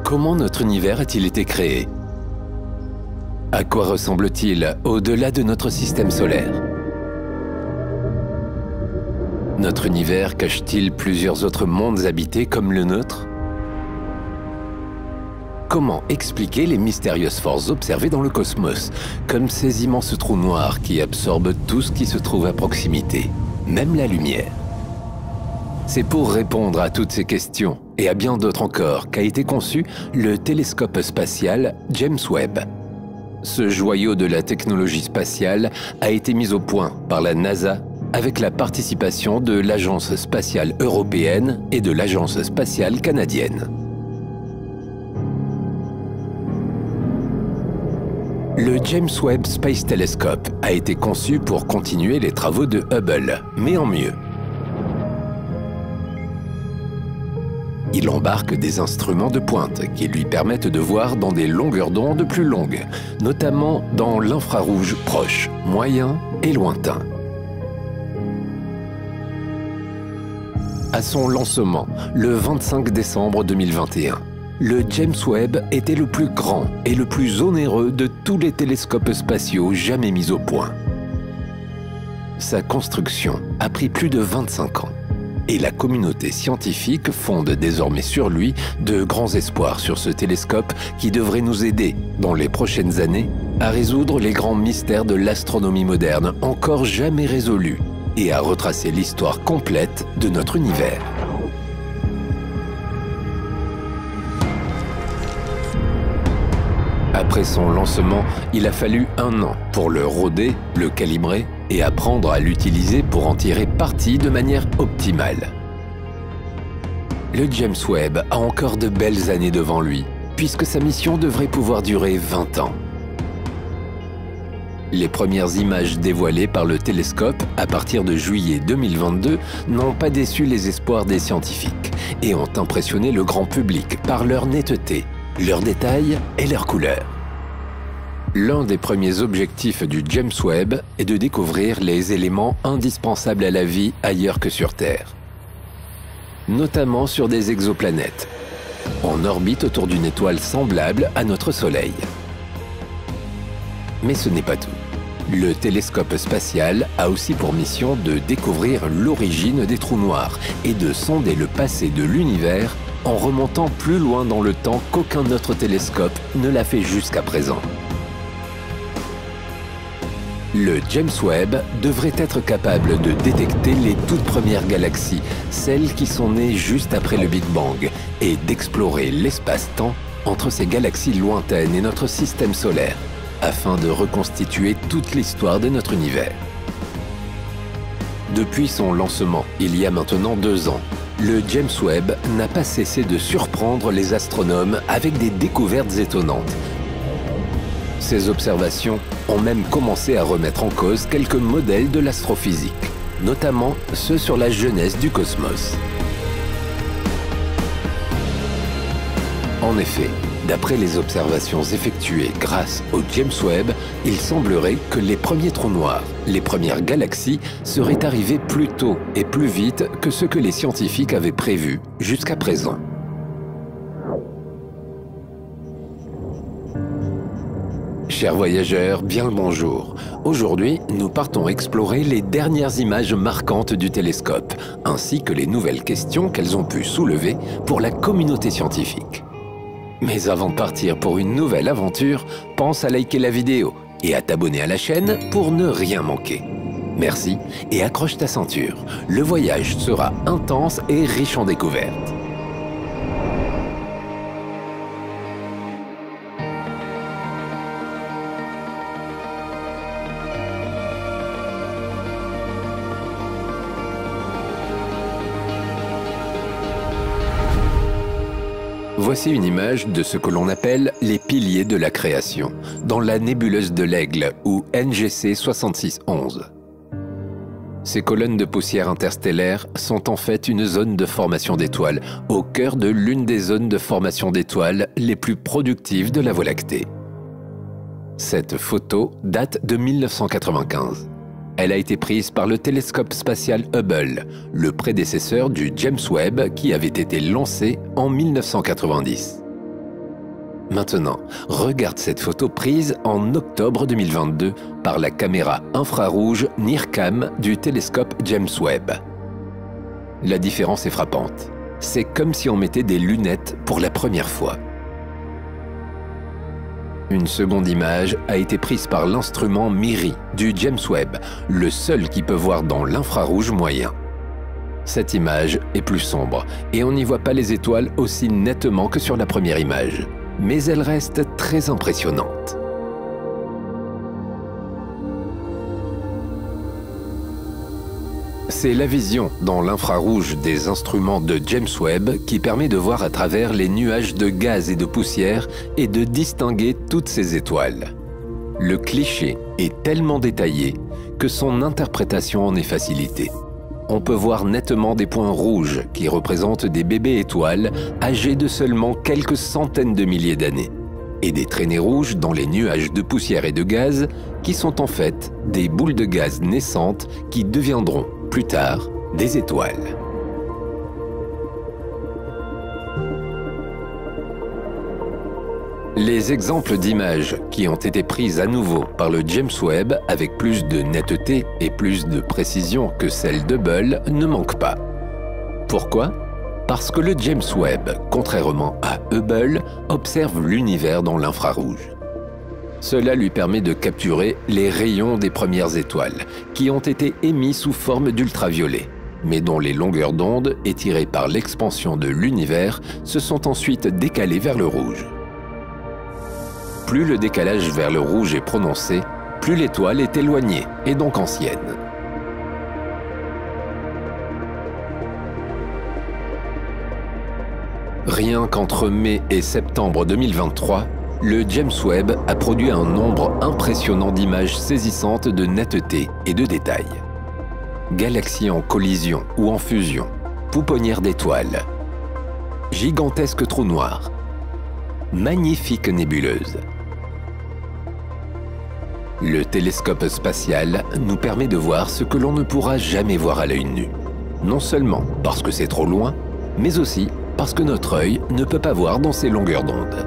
Comment notre univers a-t-il été créé? À quoi ressemble-t-il au-delà de notre système solaire? Notre univers cache-t-il plusieurs autres mondes habités comme le nôtre? Comment expliquer les mystérieuses forces observées dans le cosmos, comme ces immenses trous noirs qui absorbent tout ce qui se trouve à proximité, même la lumière? C'est pour répondre à toutes ces questions, et à bien d'autres encore, qu'a été conçu le télescope spatial James Webb. Ce joyau de la technologie spatiale a été mis au point par la NASA avec la participation de l'Agence spatiale européenne et de l'Agence spatiale canadienne. Le James Webb Space Telescope a été conçu pour continuer les travaux de Hubble, mais en mieux. Il embarque des instruments de pointe qui lui permettent de voir dans des longueurs d'onde plus longues, notamment dans l'infrarouge proche, moyen et lointain. À son lancement, le 25 décembre 2021, le James Webb était le plus grand et le plus onéreux de tous les télescopes spatiaux jamais mis au point. Sa construction a pris plus de 25 ans. Et la communauté scientifique fonde désormais sur lui de grands espoirs sur ce télescope qui devrait nous aider, dans les prochaines années, à résoudre les grands mystères de l'astronomie moderne encore jamais résolus et à retracer l'histoire complète de notre univers. Après son lancement, il a fallu 1 an pour le roder, le calibrer et apprendre à l'utiliser pour en tirer parti de manière optimale. Le James Webb a encore de belles années devant lui, puisque sa mission devrait pouvoir durer 20 ans. Les premières images dévoilées par le télescope à partir de juillet 2022 n'ont pas déçu les espoirs des scientifiques et ont impressionné le grand public par leur netteté, leurs détails et leurs couleurs. L'un des premiers objectifs du James Webb est de découvrir les éléments indispensables à la vie ailleurs que sur Terre, notamment sur des exoplanètes, en orbite autour d'une étoile semblable à notre Soleil. Mais ce n'est pas tout. Le télescope spatial a aussi pour mission de découvrir l'origine des trous noirs et de sonder le passé de l'univers en remontant plus loin dans le temps qu'aucun autre télescope ne l'a fait jusqu'à présent. Le James Webb devrait être capable de détecter les toutes premières galaxies, celles qui sont nées juste après le Big Bang, et d'explorer l'espace-temps entre ces galaxies lointaines et notre système solaire, afin de reconstituer toute l'histoire de notre univers. Depuis son lancement, il y a maintenant 2 ans, le James Webb n'a pas cessé de surprendre les astronomes avec des découvertes étonnantes. Ces observations ont même commencé à remettre en cause quelques modèles de l'astrophysique, notamment ceux sur la jeunesse du cosmos. En effet, d'après les observations effectuées grâce au James Webb, il semblerait que les premiers trous noirs, les premières galaxies, seraient arrivés plus tôt et plus vite que ce que les scientifiques avaient prévu jusqu'à présent. Chers voyageurs, bien le bonjour. Aujourd'hui, nous partons explorer les dernières images marquantes du télescope, ainsi que les nouvelles questions qu'elles ont pu soulever pour la communauté scientifique. Mais avant de partir pour une nouvelle aventure, pense à liker la vidéo et à t'abonner à la chaîne pour ne rien manquer. Merci et accroche ta ceinture. Le voyage sera intense et riche en découvertes. Voici une image de ce que l'on appelle les piliers de la création, dans la nébuleuse de l'Aigle, ou NGC 6611. Ces colonnes de poussière interstellaire sont en fait une zone de formation d'étoiles, au cœur de l'une des zones de formation d'étoiles les plus productives de la Voie lactée. Cette photo date de 1995. Elle a été prise par le télescope spatial Hubble, le prédécesseur du James Webb qui avait été lancé en 1990. Maintenant, regarde cette photo prise en octobre 2022 par la caméra infrarouge NIRCam du télescope James Webb. La différence est frappante. C'est comme si on mettait des lunettes pour la première fois. Une seconde image a été prise par l'instrument MIRI du James Webb, le seul qui peut voir dans l'infrarouge moyen. Cette image est plus sombre et on n'y voit pas les étoiles aussi nettement que sur la première image, mais elle reste très impressionnante. C'est la vision dans l'infrarouge des instruments de James Webb qui permet de voir à travers les nuages de gaz et de poussière et de distinguer toutes ces étoiles. Le cliché est tellement détaillé que son interprétation en est facilitée. On peut voir nettement des points rouges qui représentent des bébés étoiles âgés de seulement quelques centaines de milliers d'années, et des traînées rouges dans les nuages de poussière et de gaz qui sont en fait des boules de gaz naissantes qui deviendront plus tard des étoiles. Les exemples d'images qui ont été prises à nouveau par le James Webb avec plus de netteté et plus de précision que celles d'Hubble ne manquent pas. Pourquoi ? Parce que le James Webb, contrairement à Hubble, observe l'univers dans l'infrarouge. Cela lui permet de capturer les rayons des premières étoiles, qui ont été émis sous forme d'ultraviolet, mais dont les longueurs d'onde, étirées par l'expansion de l'univers, se sont ensuite décalées vers le rouge. Plus le décalage vers le rouge est prononcé, plus l'étoile est éloignée et donc ancienne. Rien qu'entre mai et septembre 2023, le James Webb a produit un nombre impressionnant d'images saisissantes de netteté et de détails. Galaxies en collision ou en fusion, pouponnières d'étoiles, gigantesques trous noirs, magnifiques nébuleuses. Le télescope spatial nous permet de voir ce que l'on ne pourra jamais voir à l'œil nu. Non seulement parce que c'est trop loin, mais aussi parce que notre œil ne peut pas voir dans ces longueurs d'onde.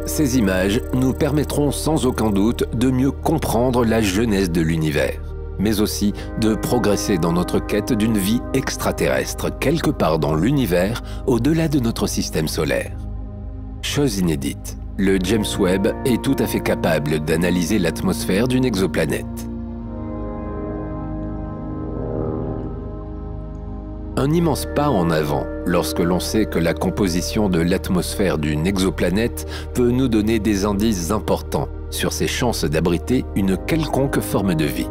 Ces images nous permettront sans aucun doute de mieux comprendre la genèse de l'univers, mais aussi de progresser dans notre quête d'une vie extraterrestre quelque part dans l'univers au-delà de notre système solaire. Chose inédite, le James Webb est tout à fait capable d'analyser l'atmosphère d'une exoplanète. Un immense pas en avant lorsque l'on sait que la composition de l'atmosphère d'une exoplanète peut nous donner des indices importants sur ses chances d'abriter une quelconque forme de vie.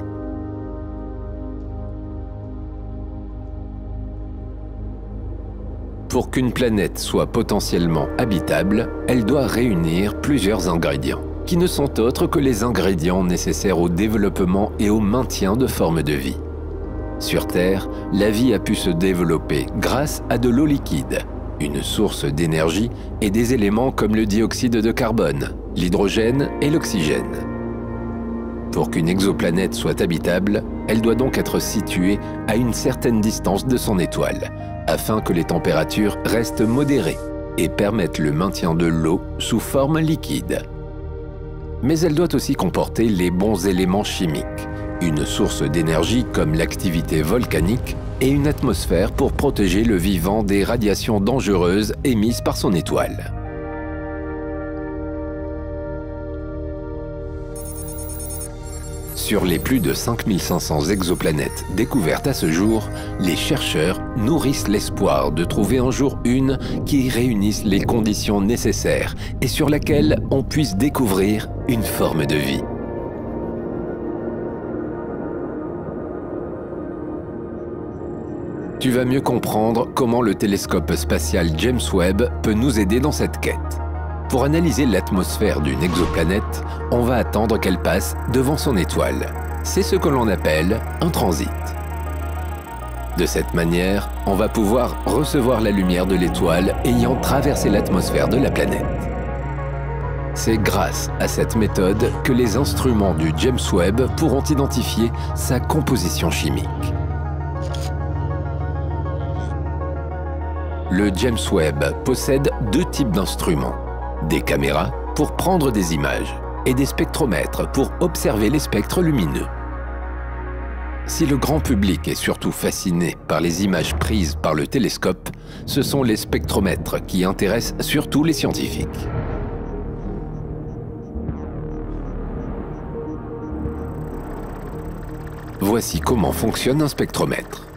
Pour qu'une planète soit potentiellement habitable, elle doit réunir plusieurs ingrédients, qui ne sont autres que les ingrédients nécessaires au développement et au maintien de formes de vie. Sur Terre, la vie a pu se développer grâce à de l'eau liquide, une source d'énergie et des éléments comme le dioxyde de carbone, l'hydrogène et l'oxygène. Pour qu'une exoplanète soit habitable, elle doit donc être située à une certaine distance de son étoile, afin que les températures restent modérées et permettent le maintien de l'eau sous forme liquide. Mais elle doit aussi comporter les bons éléments chimiques, une source d'énergie comme l'activité volcanique et une atmosphère pour protéger le vivant des radiations dangereuses émises par son étoile. Sur les plus de 5500 exoplanètes découvertes à ce jour, les chercheurs nourrissent l'espoir de trouver un jour une qui réunisse les conditions nécessaires et sur laquelle on puisse découvrir une forme de vie. Tu vas mieux comprendre comment le télescope spatial James Webb peut nous aider dans cette quête. Pour analyser l'atmosphère d'une exoplanète, on va attendre qu'elle passe devant son étoile. C'est ce que l'on appelle un transit. De cette manière, on va pouvoir recevoir la lumière de l'étoile ayant traversé l'atmosphère de la planète. C'est grâce à cette méthode que les instruments du James Webb pourront identifier sa composition chimique. Le James Webb possède deux types d'instruments, des caméras pour prendre des images et des spectromètres pour observer les spectres lumineux. Si le grand public est surtout fasciné par les images prises par le télescope, ce sont les spectromètres qui intéressent surtout les scientifiques. Voici comment fonctionne un spectromètre.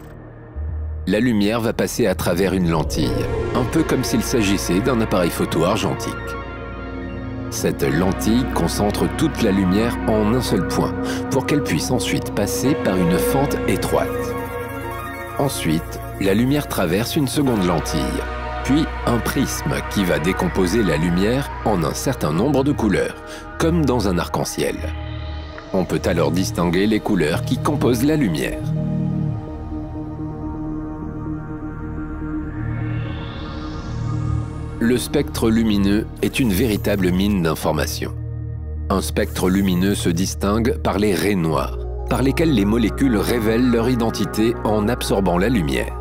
La lumière va passer à travers une lentille, un peu comme s'il s'agissait d'un appareil photo argentique. Cette lentille concentre toute la lumière en un seul point pour qu'elle puisse ensuite passer par une fente étroite. Ensuite, la lumière traverse une seconde lentille, puis un prisme qui va décomposer la lumière en un certain nombre de couleurs, comme dans un arc-en-ciel. On peut alors distinguer les couleurs qui composent la lumière. Le spectre lumineux est une véritable mine d'informations. Un spectre lumineux se distingue par les raies noires, par lesquelles les molécules révèlent leur identité en absorbant la lumière.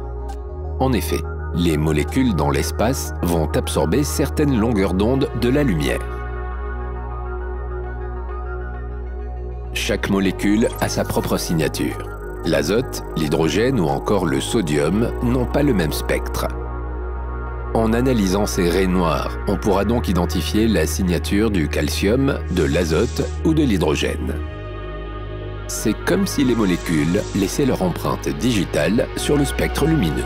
En effet, les molécules dans l'espace vont absorber certaines longueurs d'onde de la lumière. Chaque molécule a sa propre signature. L'azote, l'hydrogène ou encore le sodium n'ont pas le même spectre. En analysant ces raies noires, on pourra donc identifier la signature du calcium, de l'azote ou de l'hydrogène. C'est comme si les molécules laissaient leur empreinte digitale sur le spectre lumineux.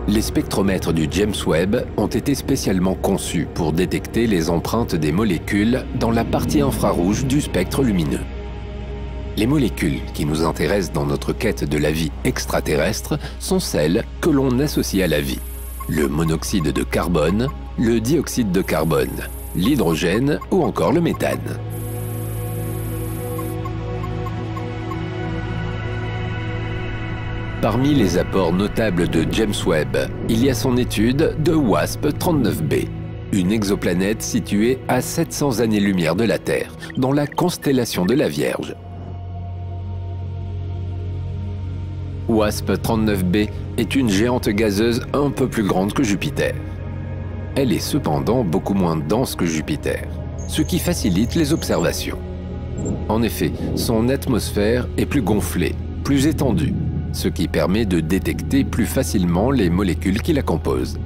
Les spectromètres du James Webb ont été spécialement conçus pour détecter les empreintes des molécules dans la partie infrarouge du spectre lumineux. Les molécules qui nous intéressent dans notre quête de la vie extraterrestre sont celles que l'on associe à la vie. Le monoxyde de carbone, le dioxyde de carbone, l'hydrogène ou encore le méthane. Parmi les apports notables de James Webb, il y a son étude de WASP-39b, une exoplanète située à 700 années-lumière de la Terre, dans la constellation de la Vierge. WASP-39b est une géante gazeuse un peu plus grande que Jupiter. Elle est cependant beaucoup moins dense que Jupiter, ce qui facilite les observations. En effet, son atmosphère est plus gonflée, plus étendue, ce qui permet de détecter plus facilement les molécules qui la composent.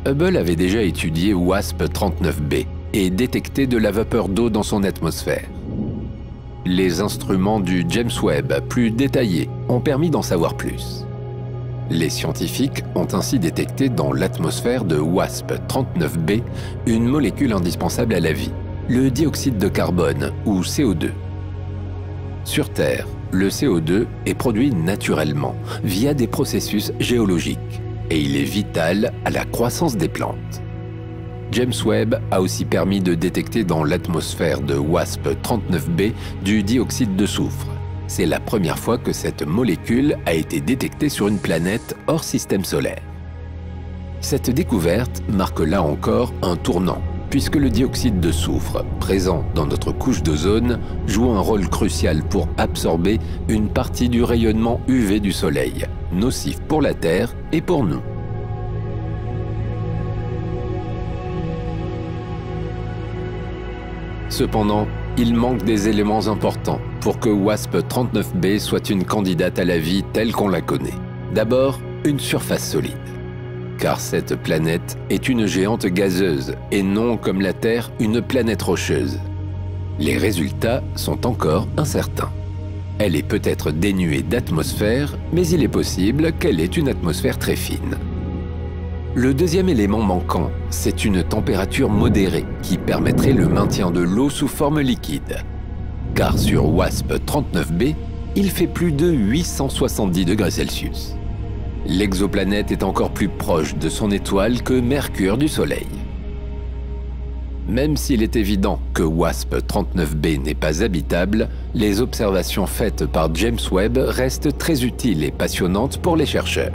Hubble avait déjà étudié WASP-39b et détecté de la vapeur d'eau dans son atmosphère. Les instruments du James Webb, plus détaillés, ont permis d'en savoir plus. Les scientifiques ont ainsi détecté dans l'atmosphère de WASP-39b une molécule indispensable à la vie, le dioxyde de carbone, ou CO2. Sur Terre, le CO2 est produit naturellement, via des processus géologiques, et il est vital à la croissance des plantes. James Webb a aussi permis de détecter dans l'atmosphère de WASP-39b du dioxyde de soufre. C'est la première fois que cette molécule a été détectée sur une planète hors système solaire. Cette découverte marque là encore un tournant, puisque le dioxyde de soufre, présent dans notre couche d'ozone, joue un rôle crucial pour absorber une partie du rayonnement UV du Soleil, nocif pour la Terre et pour nous. Cependant, il manque des éléments importants pour que WASP-39b soit une candidate à la vie telle qu'on la connaît. D'abord, une surface solide. Car cette planète est une géante gazeuse et non, comme la Terre, une planète rocheuse. Les résultats sont encore incertains. Elle est peut-être dénuée d'atmosphère, mais il est possible qu'elle ait une atmosphère très fine. Le deuxième élément manquant, c'est une température modérée qui permettrait le maintien de l'eau sous forme liquide. Car sur WASP-39b, il fait plus de 870 degrés Celsius. L'exoplanète est encore plus proche de son étoile que Mercure du Soleil. Même s'il est évident que WASP-39b n'est pas habitable, les observations faites par James Webb restent très utiles et passionnantes pour les chercheurs.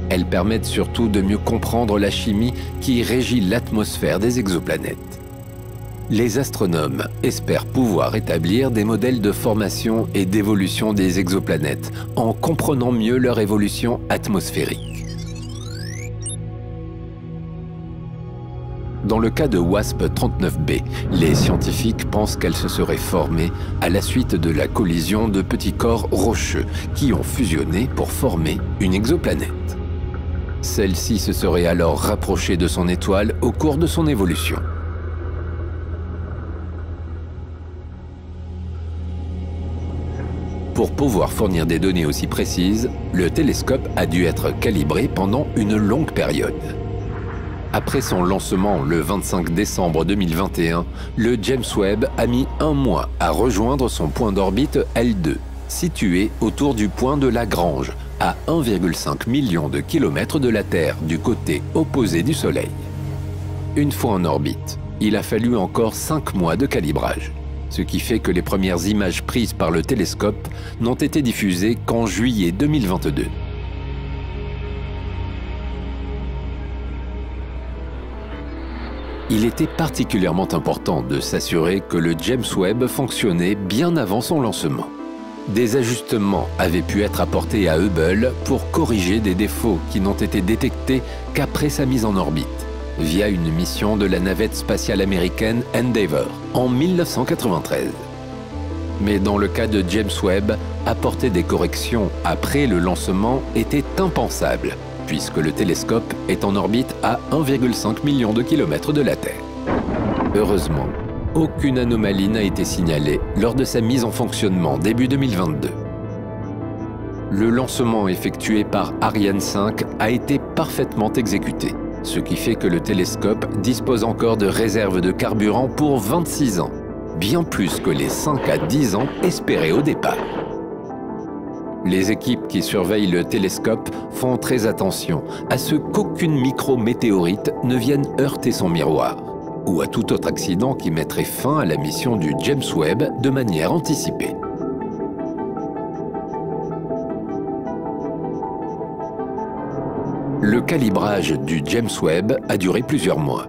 Elles permettent surtout de mieux comprendre la chimie qui régit l'atmosphère des exoplanètes. Les astronomes espèrent pouvoir établir des modèles de formation et d'évolution des exoplanètes en comprenant mieux leur évolution atmosphérique. Dans le cas de WASP-39b, les scientifiques pensent qu'elle se serait formée à la suite de la collision de petits corps rocheux qui ont fusionné pour former une exoplanète. Celle-ci se serait alors rapprochée de son étoile au cours de son évolution. Pour pouvoir fournir des données aussi précises, le télescope a dû être calibré pendant une longue période. Après son lancement le 25 décembre 2021, le James Webb a mis 1 mois à rejoindre son point d'orbite L2, situé autour du point de Lagrange, à 1,5 million de kilomètres de la Terre, du côté opposé du Soleil. Une fois en orbite, il a fallu encore 5 mois de calibrage, ce qui fait que les premières images prises par le télescope n'ont été diffusées qu'en juillet 2022. Il était particulièrement important de s'assurer que le James Webb fonctionnait bien avant son lancement. Des ajustements avaient pu être apportés à Hubble pour corriger des défauts qui n'ont été détectés qu'après sa mise en orbite, via une mission de la navette spatiale américaine Endeavour en 1993. Mais dans le cas de James Webb, apporter des corrections après le lancement était impensable, puisque le télescope est en orbite à 1,5 million de kilomètres de la Terre. Heureusement, aucune anomalie n'a été signalée lors de sa mise en fonctionnement début 2022. Le lancement effectué par Ariane 5 a été parfaitement exécuté, ce qui fait que le télescope dispose encore de réserves de carburant pour 26 ans, bien plus que les 5 à 10 ans espérés au départ. Les équipes qui surveillent le télescope font très attention à ce qu'aucune micrométéorite ne vienne heurter son miroir, ou à tout autre accident qui mettrait fin à la mission du James Webb de manière anticipée. Le calibrage du James Webb a duré plusieurs mois.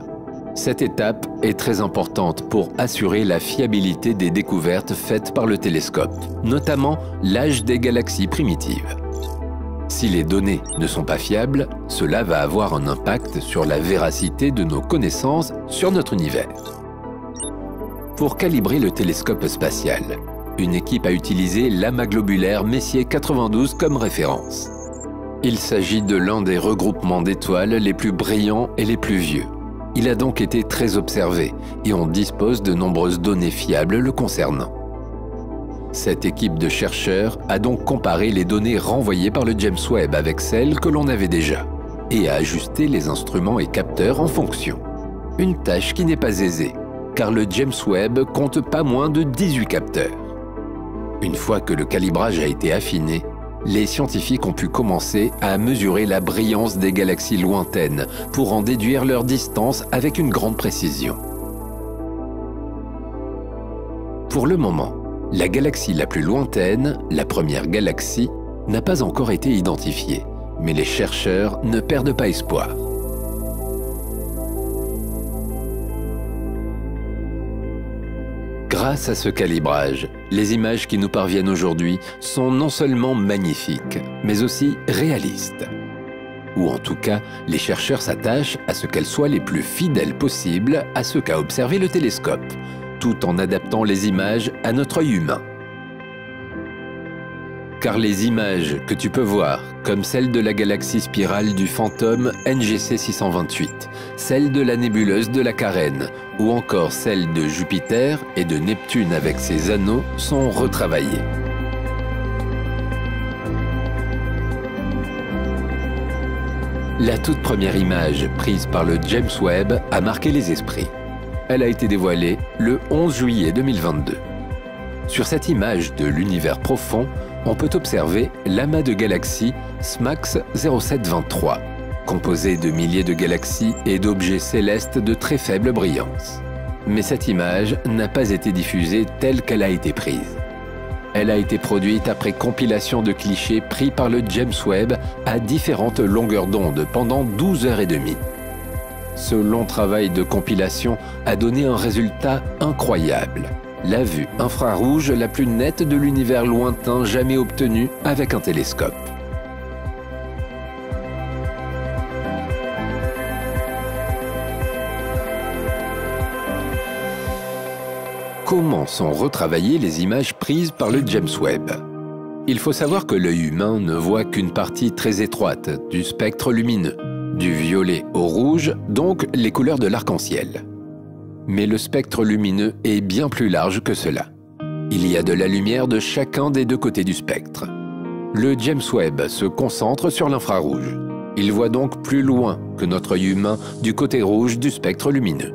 Cette étape est très importante pour assurer la fiabilité des découvertes faites par le télescope, notamment l'âge des galaxies primitives. Si les données ne sont pas fiables, cela va avoir un impact sur la véracité de nos connaissances sur notre univers. Pour calibrer le télescope spatial, une équipe a utilisé l'amas globulaire Messier 92 comme référence. Il s'agit de l'un des regroupements d'étoiles les plus brillants et les plus vieux. Il a donc été très observé et on dispose de nombreuses données fiables le concernant. Cette équipe de chercheurs a donc comparé les données renvoyées par le James Webb avec celles que l'on avait déjà et a ajusté les instruments et capteurs en fonction. Une tâche qui n'est pas aisée, car le James Webb compte pas moins de 18 capteurs. Une fois que le calibrage a été affiné, les scientifiques ont pu commencer à mesurer la brillance des galaxies lointaines pour en déduire leur distance avec une grande précision. Pour le moment, la galaxie la plus lointaine, la première galaxie, n'a pas encore été identifiée, mais les chercheurs ne perdent pas espoir. Grâce à ce calibrage, les images qui nous parviennent aujourd'hui sont non seulement magnifiques, mais aussi réalistes. Ou en tout cas, les chercheurs s'attachent à ce qu'elles soient les plus fidèles possibles à ce qu'a observé le télescope, tout en adaptant les images à notre œil humain. Car les images que tu peux voir, comme celle de la galaxie spirale du fantôme NGC 628, celle de la nébuleuse de la Carène, ou encore celle de Jupiter et de Neptune avec ses anneaux, sont retravaillées. La toute première image prise par le James Webb a marqué les esprits. Elle a été dévoilée le 11 juillet 2022. Sur cette image de l'univers profond, on peut observer l'amas de galaxies SMACS 0723, composé de milliers de galaxies et d'objets célestes de très faible brillance. Mais cette image n'a pas été diffusée telle qu'elle a été prise. Elle a été produite après compilation de clichés pris par le James Webb à différentes longueurs d'onde pendant 12h30. Ce long travail de compilation a donné un résultat incroyable. La vue infrarouge la plus nette de l'univers lointain jamais obtenue avec un télescope. Comment sont retravaillées les images prises par le James Webb? Il faut savoir que l'œil humain ne voit qu'une partie très étroite du spectre lumineux, du violet au rouge, donc les couleurs de l'arc-en-ciel. Mais le spectre lumineux est bien plus large que cela. Il y a de la lumière de chacun des deux côtés du spectre. Le James Webb se concentre sur l'infrarouge. Il voit donc plus loin que notre œil humain du côté rouge du spectre lumineux.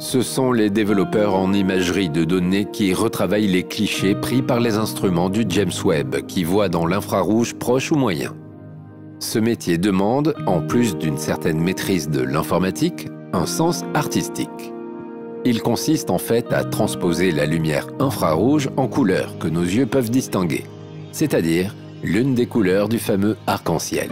Ce sont les développeurs en imagerie de données qui retravaillent les clichés pris par les instruments du James Webb qui voient dans l'infrarouge proche ou moyen. Ce métier demande, en plus d'une certaine maîtrise de l'informatique, un sens artistique. Il consiste en fait à transposer la lumière infrarouge en couleurs que nos yeux peuvent distinguer, c'est-à-dire l'une des couleurs du fameux arc-en-ciel.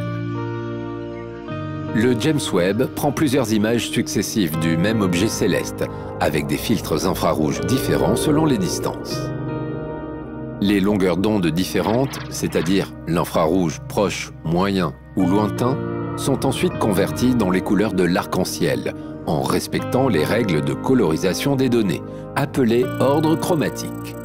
Le James Webb prend plusieurs images successives du même objet céleste, avec des filtres infrarouges différents selon les distances. Les longueurs d'onde différentes, c'est-à-dire l'infrarouge proche, moyen ou lointain, sont ensuite converties dans les couleurs de l'arc-en-ciel, en respectant les règles de colorisation des données, appelées ordre chromatique.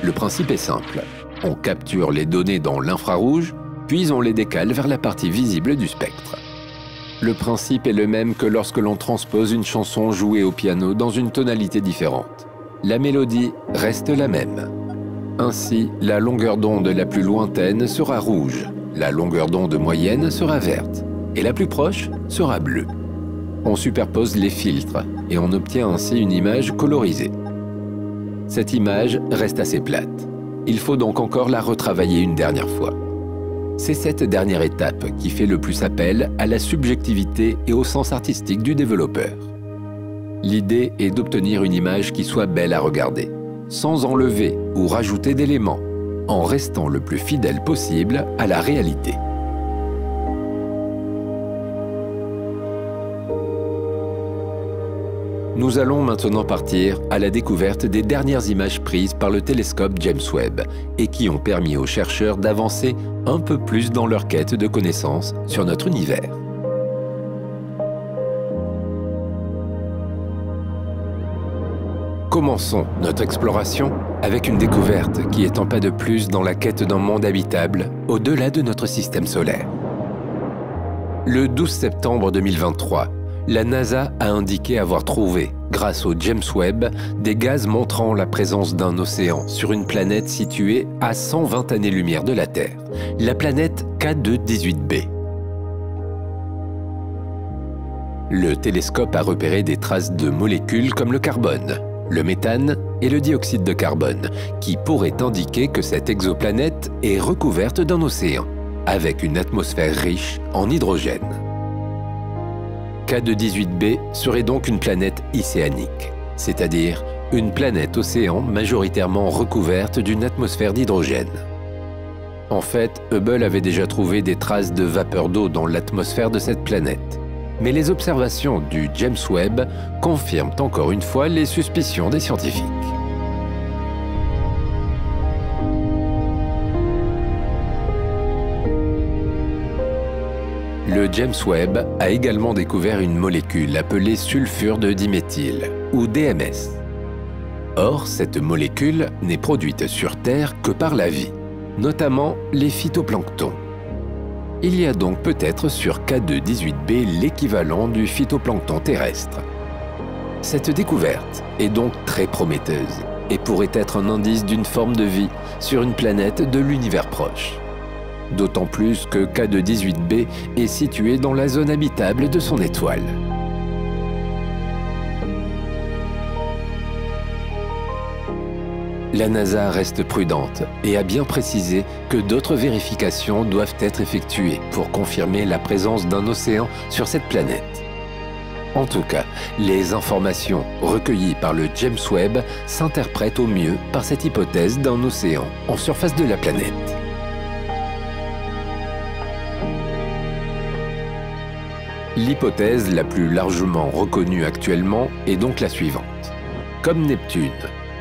Le principe est simple. On capture les données dans l'infrarouge, puis on les décale vers la partie visible du spectre. Le principe est le même que lorsque l'on transpose une chanson jouée au piano dans une tonalité différente. La mélodie reste la même. Ainsi, la longueur d'onde la plus lointaine sera rouge, la longueur d'onde moyenne sera verte, et la plus proche sera bleue. On superpose les filtres, et on obtient ainsi une image colorisée. Cette image reste assez plate. Il faut donc encore la retravailler une dernière fois. C'est cette dernière étape qui fait le plus appel à la subjectivité et au sens artistique du développeur. L'idée est d'obtenir une image qui soit belle à regarder, sans enlever ou rajouter d'éléments, en restant le plus fidèle possible à la réalité. Nous allons maintenant partir à la découverte des dernières images prises par le télescope James Webb et qui ont permis aux chercheurs d'avancer un peu plus dans leur quête de connaissances sur notre univers. Commençons notre exploration avec une découverte qui est un pas de plus dans la quête d'un monde habitable au-delà de notre système solaire. Le 12 septembre 2023, la NASA a indiqué avoir trouvé, grâce au James Webb, des gaz montrant la présence d'un océan sur une planète située à 120 années-lumière de la Terre, la planète K2-18b. Le télescope a repéré des traces de molécules comme le carbone, le méthane et le dioxyde de carbone, qui pourraient indiquer que cette exoplanète est recouverte d'un océan, avec une atmosphère riche en hydrogène. K2-18b serait donc une planète océanique, c'est-à-dire une planète océan majoritairement recouverte d'une atmosphère d'hydrogène. En fait, Hubble avait déjà trouvé des traces de vapeur d'eau dans l'atmosphère de cette planète. Mais les observations du James Webb confirment encore une fois les suspicions des scientifiques. Le James Webb a également découvert une molécule appelée sulfure de diméthyle, ou DMS. Or, cette molécule n'est produite sur Terre que par la vie, notamment les phytoplanctons. Il y a donc peut-être sur K2-18b l'équivalent du phytoplancton terrestre. Cette découverte est donc très prometteuse et pourrait être un indice d'une forme de vie sur une planète de l'univers proche. D'autant plus que K2-18b est situé dans la zone habitable de son étoile. La NASA reste prudente et a bien précisé que d'autres vérifications doivent être effectuées pour confirmer la présence d'un océan sur cette planète. En tout cas, les informations recueillies par le James Webb s'interprètent au mieux par cette hypothèse d'un océan en surface de la planète. L'hypothèse la plus largement reconnue actuellement est donc la suivante. Comme Neptune,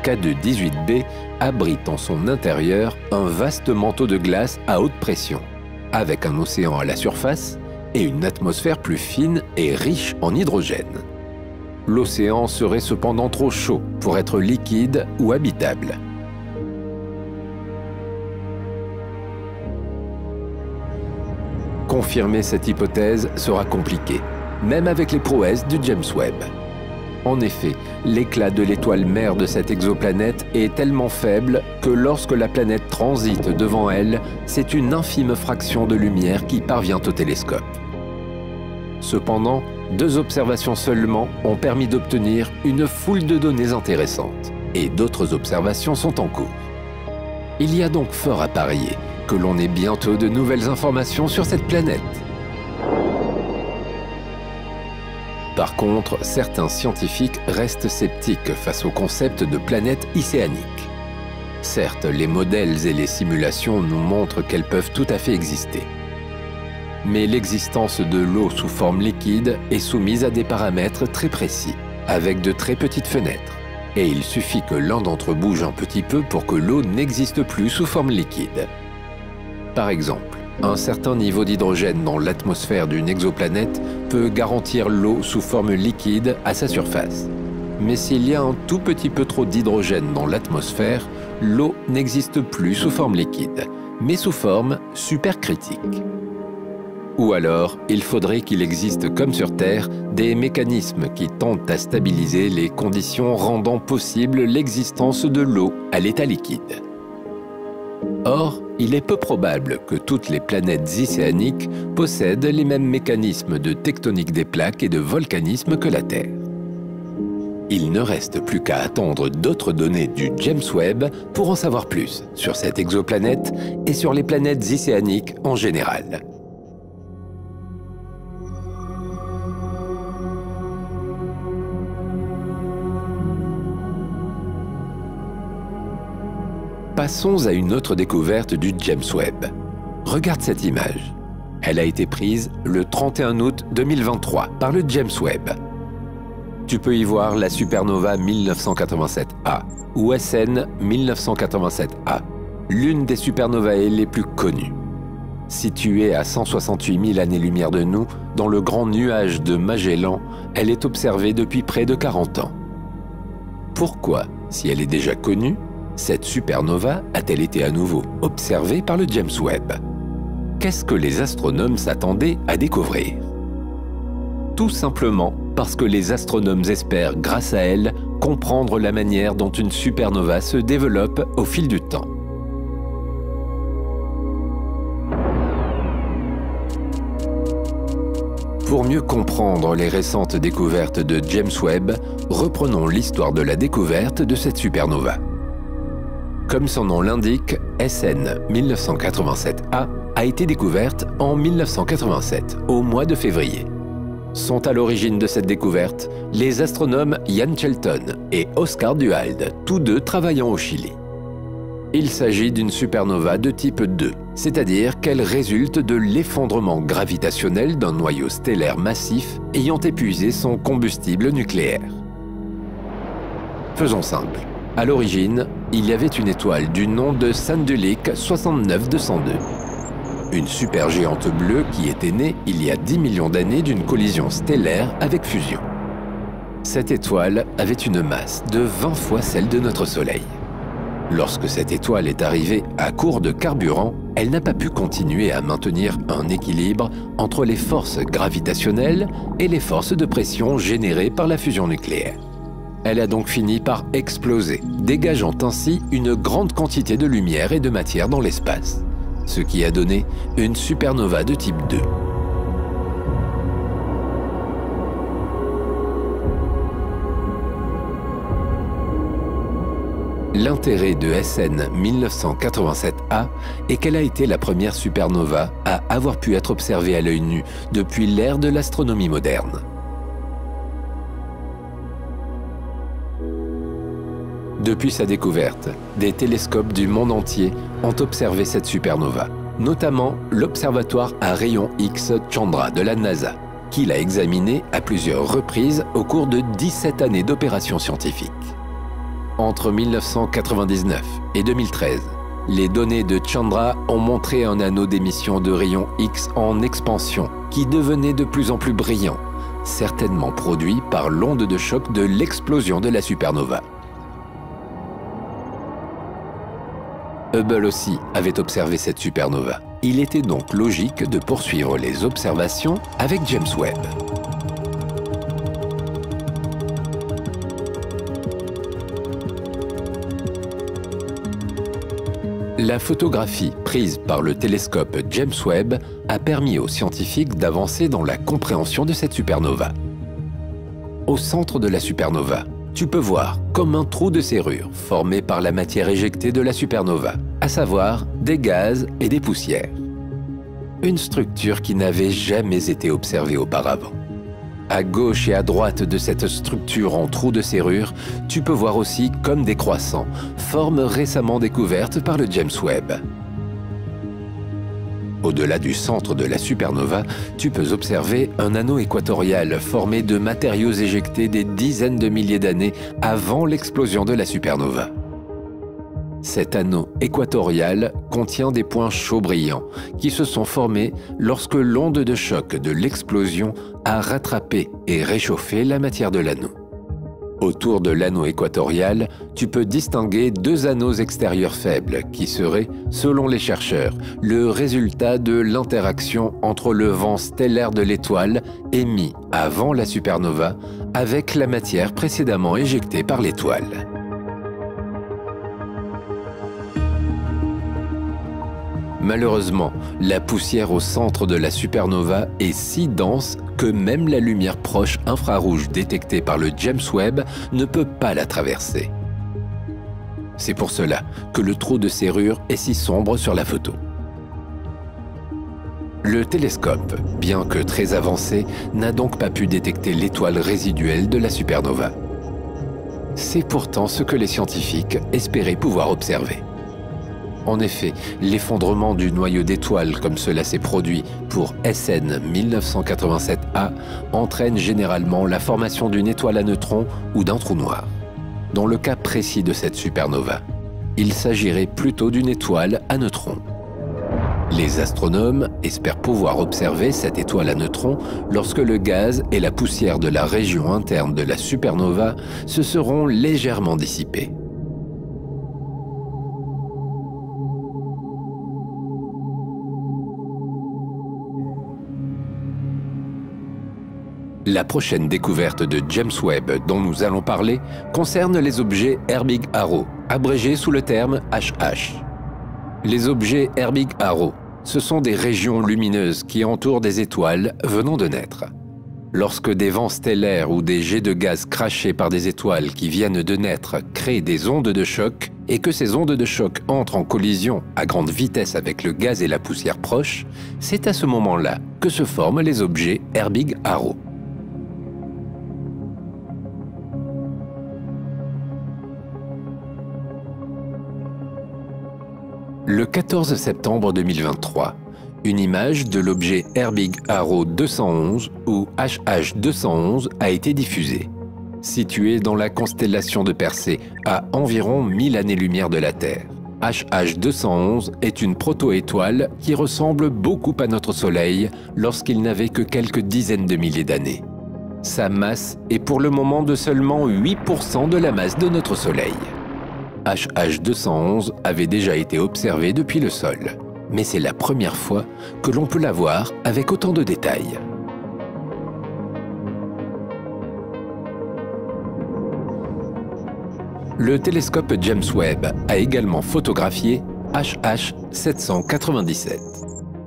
K2-18b abrite en son intérieur un vaste manteau de glace à haute pression, avec un océan à la surface et une atmosphère plus fine et riche en hydrogène. L'océan serait cependant trop chaud pour être liquide ou habitable. Confirmer cette hypothèse sera compliqué, même avec les prouesses du James Webb. En effet, l'éclat de l'étoile mère de cette exoplanète est tellement faible que lorsque la planète transite devant elle, c'est une infime fraction de lumière qui parvient au télescope. Cependant, 2 observations seulement ont permis d'obtenir une foule de données intéressantes, et d'autres observations sont en cours. Il y a donc fort à parier que l'on ait bientôt de nouvelles informations sur cette planète. Par contre, certains scientifiques restent sceptiques face au concept de planète océanique. Certes, les modèles et les simulations nous montrent qu'elles peuvent tout à fait exister. Mais l'existence de l'eau sous forme liquide est soumise à des paramètres très précis, avec de très petites fenêtres. Et il suffit que l'un d'entre eux bouge un petit peu pour que l'eau n'existe plus sous forme liquide. Par exemple, un certain niveau d'hydrogène dans l'atmosphère d'une exoplanète peut garantir l'eau sous forme liquide à sa surface. Mais s'il y a un tout petit peu trop d'hydrogène dans l'atmosphère, l'eau n'existe plus sous forme liquide, mais sous forme supercritique. Ou alors, il faudrait qu'il existe, comme sur Terre, des mécanismes qui tentent à stabiliser les conditions rendant possible l'existence de l'eau à l'état liquide. Or, il est peu probable que toutes les planètes océaniques possèdent les mêmes mécanismes de tectonique des plaques et de volcanisme que la Terre. Il ne reste plus qu'à attendre d'autres données du James Webb pour en savoir plus sur cette exoplanète et sur les planètes océaniques en général. Passons à une autre découverte du James Webb. Regarde cette image. Elle a été prise le 31 août 2023 par le James Webb. Tu peux y voir la supernova 1987A ou SN 1987A, l'une des supernovae les plus connues. Située à 168 000 années-lumière de nous, dans le grand nuage de Magellan, elle est observée depuis près de 40 ans. Pourquoi, si elle est déjà connue, cette supernova a-t-elle été à nouveau observée par le James Webb? Qu'est-ce que les astronomes s'attendaient à découvrir? Tout simplement parce que les astronomes espèrent, grâce à elle, comprendre la manière dont une supernova se développe au fil du temps. Pour mieux comprendre les récentes découvertes de James Webb, reprenons l'histoire de la découverte de cette supernova. Comme son nom l'indique, SN 1987A a été découverte en 1987, au mois de février. Sont à l'origine de cette découverte les astronomes Ian Shelton et Oscar Duhalde, tous deux travaillant au Chili. Il s'agit d'une supernova de type 2, c'est-à-dire qu'elle résulte de l'effondrement gravitationnel d'un noyau stellaire massif ayant épuisé son combustible nucléaire. Faisons simple. À l'origine, il y avait une étoile du nom de Sandulik 69202. Une supergéante bleue qui était née il y a 10 millions d'années d'une collision stellaire avec fusion. Cette étoile avait une masse de 20 fois celle de notre Soleil. Lorsque cette étoile est arrivée à court de carburant, elle n'a pas pu continuer à maintenir un équilibre entre les forces gravitationnelles et les forces de pression générées par la fusion nucléaire. Elle a donc fini par exploser, dégageant ainsi une grande quantité de lumière et de matière dans l'espace, ce qui a donné une supernova de type 2. L'intérêt de SN 1987A est qu'elle a été la première supernova à avoir pu être observée à l'œil nu depuis l'ère de l'astronomie moderne. Depuis sa découverte, des télescopes du monde entier ont observé cette supernova, notamment l'Observatoire à rayons X Chandra de la NASA, qui l'a examinée à plusieurs reprises au cours de 17 années d'opérations scientifiques. Entre 1999 et 2013, les données de Chandra ont montré un anneau d'émission de rayons X en expansion qui devenait de plus en plus brillant, certainement produit par l'onde de choc de l'explosion de la supernova. Hubble aussi avait observé cette supernova. Il était donc logique de poursuivre les observations avec James Webb. La photographie prise par le télescope James Webb a permis aux scientifiques d'avancer dans la compréhension de cette supernova. Au centre de la supernova, tu peux voir comme un trou de serrure formé par la matière éjectée de la supernova, à savoir des gaz et des poussières. Une structure qui n'avait jamais été observée auparavant. À gauche et à droite de cette structure en trou de serrure, tu peux voir aussi comme des croissants, forme récemment découverte par le James Webb. Au-delà du centre de la supernova, tu peux observer un anneau équatorial formé de matériaux éjectés des dizaines de milliers d'années avant l'explosion de la supernova. Cet anneau équatorial contient des points chauds brillants qui se sont formés lorsque l'onde de choc de l'explosion a rattrapé et réchauffé la matière de l'anneau. Autour de l'anneau équatorial, tu peux distinguer deux anneaux extérieurs faibles qui seraient, selon les chercheurs, le résultat de l'interaction entre le vent stellaire de l'étoile émis avant la supernova avec la matière précédemment éjectée par l'étoile. Malheureusement, la poussière au centre de la supernova est si dense que même la lumière proche infrarouge détectée par le James Webb ne peut pas la traverser. C'est pour cela que le trou de serrure est si sombre sur la photo. Le télescope, bien que très avancé, n'a donc pas pu détecter l'étoile résiduelle de la supernova. C'est pourtant ce que les scientifiques espéraient pouvoir observer. En effet, l'effondrement du noyau d'étoile comme cela s'est produit pour SN 1987A entraîne généralement la formation d'une étoile à neutrons ou d'un trou noir. Dans le cas précis de cette supernova, il s'agirait plutôt d'une étoile à neutrons. Les astronomes espèrent pouvoir observer cette étoile à neutrons lorsque le gaz et la poussière de la région interne de la supernova se seront légèrement dissipés. La prochaine découverte de James Webb dont nous allons parler concerne les objets Air Big Arrow, abrégés sous le terme HH. Les objets Air Big Arrow, ce sont des régions lumineuses qui entourent des étoiles venant de naître. Lorsque des vents stellaires ou des jets de gaz crachés par des étoiles qui viennent de naître créent des ondes de choc et que ces ondes de choc entrent en collision à grande vitesse avec le gaz et la poussière proches, c'est à ce moment-là que se forment les objets Air Big Arrow. Le 14 septembre 2023, une image de l'objet Air Big Arrow 211 ou HH211 a été diffusée. Situé dans la constellation de Persée à environ 1000 années-lumière de la Terre, HH211 est une proto-étoile qui ressemble beaucoup à notre Soleil lorsqu'il n'avait que quelques dizaines de milliers d'années. Sa masse est pour le moment de seulement 8% de la masse de notre Soleil. HH211 avait déjà été observé depuis le sol, mais c'est la première fois que l'on peut la voir avec autant de détails. Le télescope James Webb a également photographié HH797,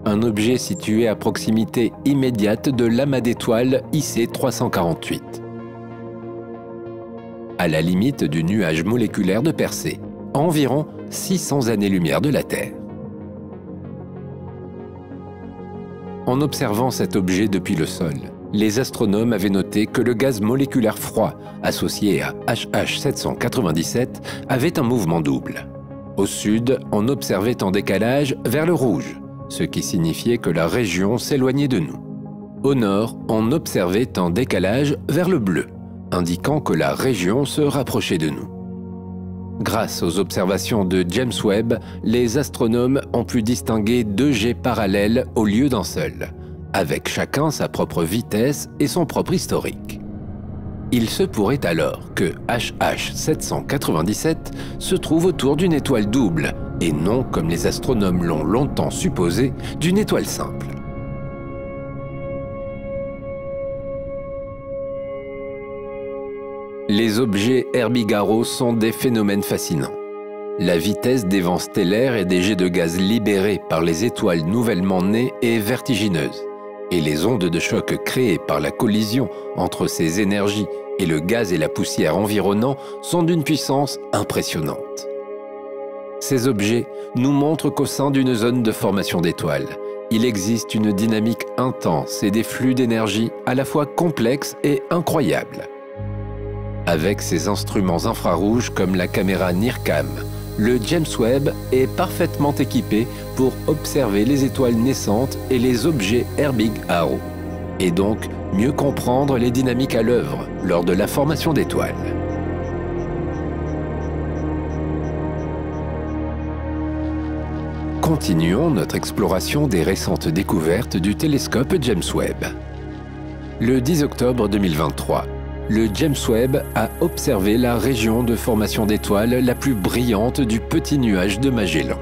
un objet situé à proximité immédiate de l'amas d'étoiles IC348. À la limite du nuage moléculaire de Persée, à environ 600 années-lumière de la Terre. En observant cet objet depuis le sol, les astronomes avaient noté que le gaz moléculaire froid, associé à HH797, avait un mouvement double. Au sud, on observait en décalage vers le rouge, ce qui signifiait que la région s'éloignait de nous. Au nord, on observait en décalage vers le bleu, indiquant que la région se rapprochait de nous. Grâce aux observations de James Webb, les astronomes ont pu distinguer deux jets parallèles au lieu d'un seul, avec chacun sa propre vitesse et son propre historique. Il se pourrait alors que HH797 se trouve autour d'une étoile double, et non, comme les astronomes l'ont longtemps supposé, d'une étoile simple. Les objets Herbig-Haro sont des phénomènes fascinants. La vitesse des vents stellaires et des jets de gaz libérés par les étoiles nouvellement nées est vertigineuse, et les ondes de choc créées par la collision entre ces énergies et le gaz et la poussière environnants sont d'une puissance impressionnante. Ces objets nous montrent qu'au sein d'une zone de formation d'étoiles, il existe une dynamique intense et des flux d'énergie à la fois complexes et incroyables. Avec ses instruments infrarouges comme la caméra NIRCam, le James Webb est parfaitement équipé pour observer les étoiles naissantes et les objets Herbig-Haro, et donc mieux comprendre les dynamiques à l'œuvre lors de la formation d'étoiles. Continuons notre exploration des récentes découvertes du télescope James Webb. Le 10 octobre 2023, le James Webb a observé la région de formation d'étoiles la plus brillante du petit nuage de Magellan,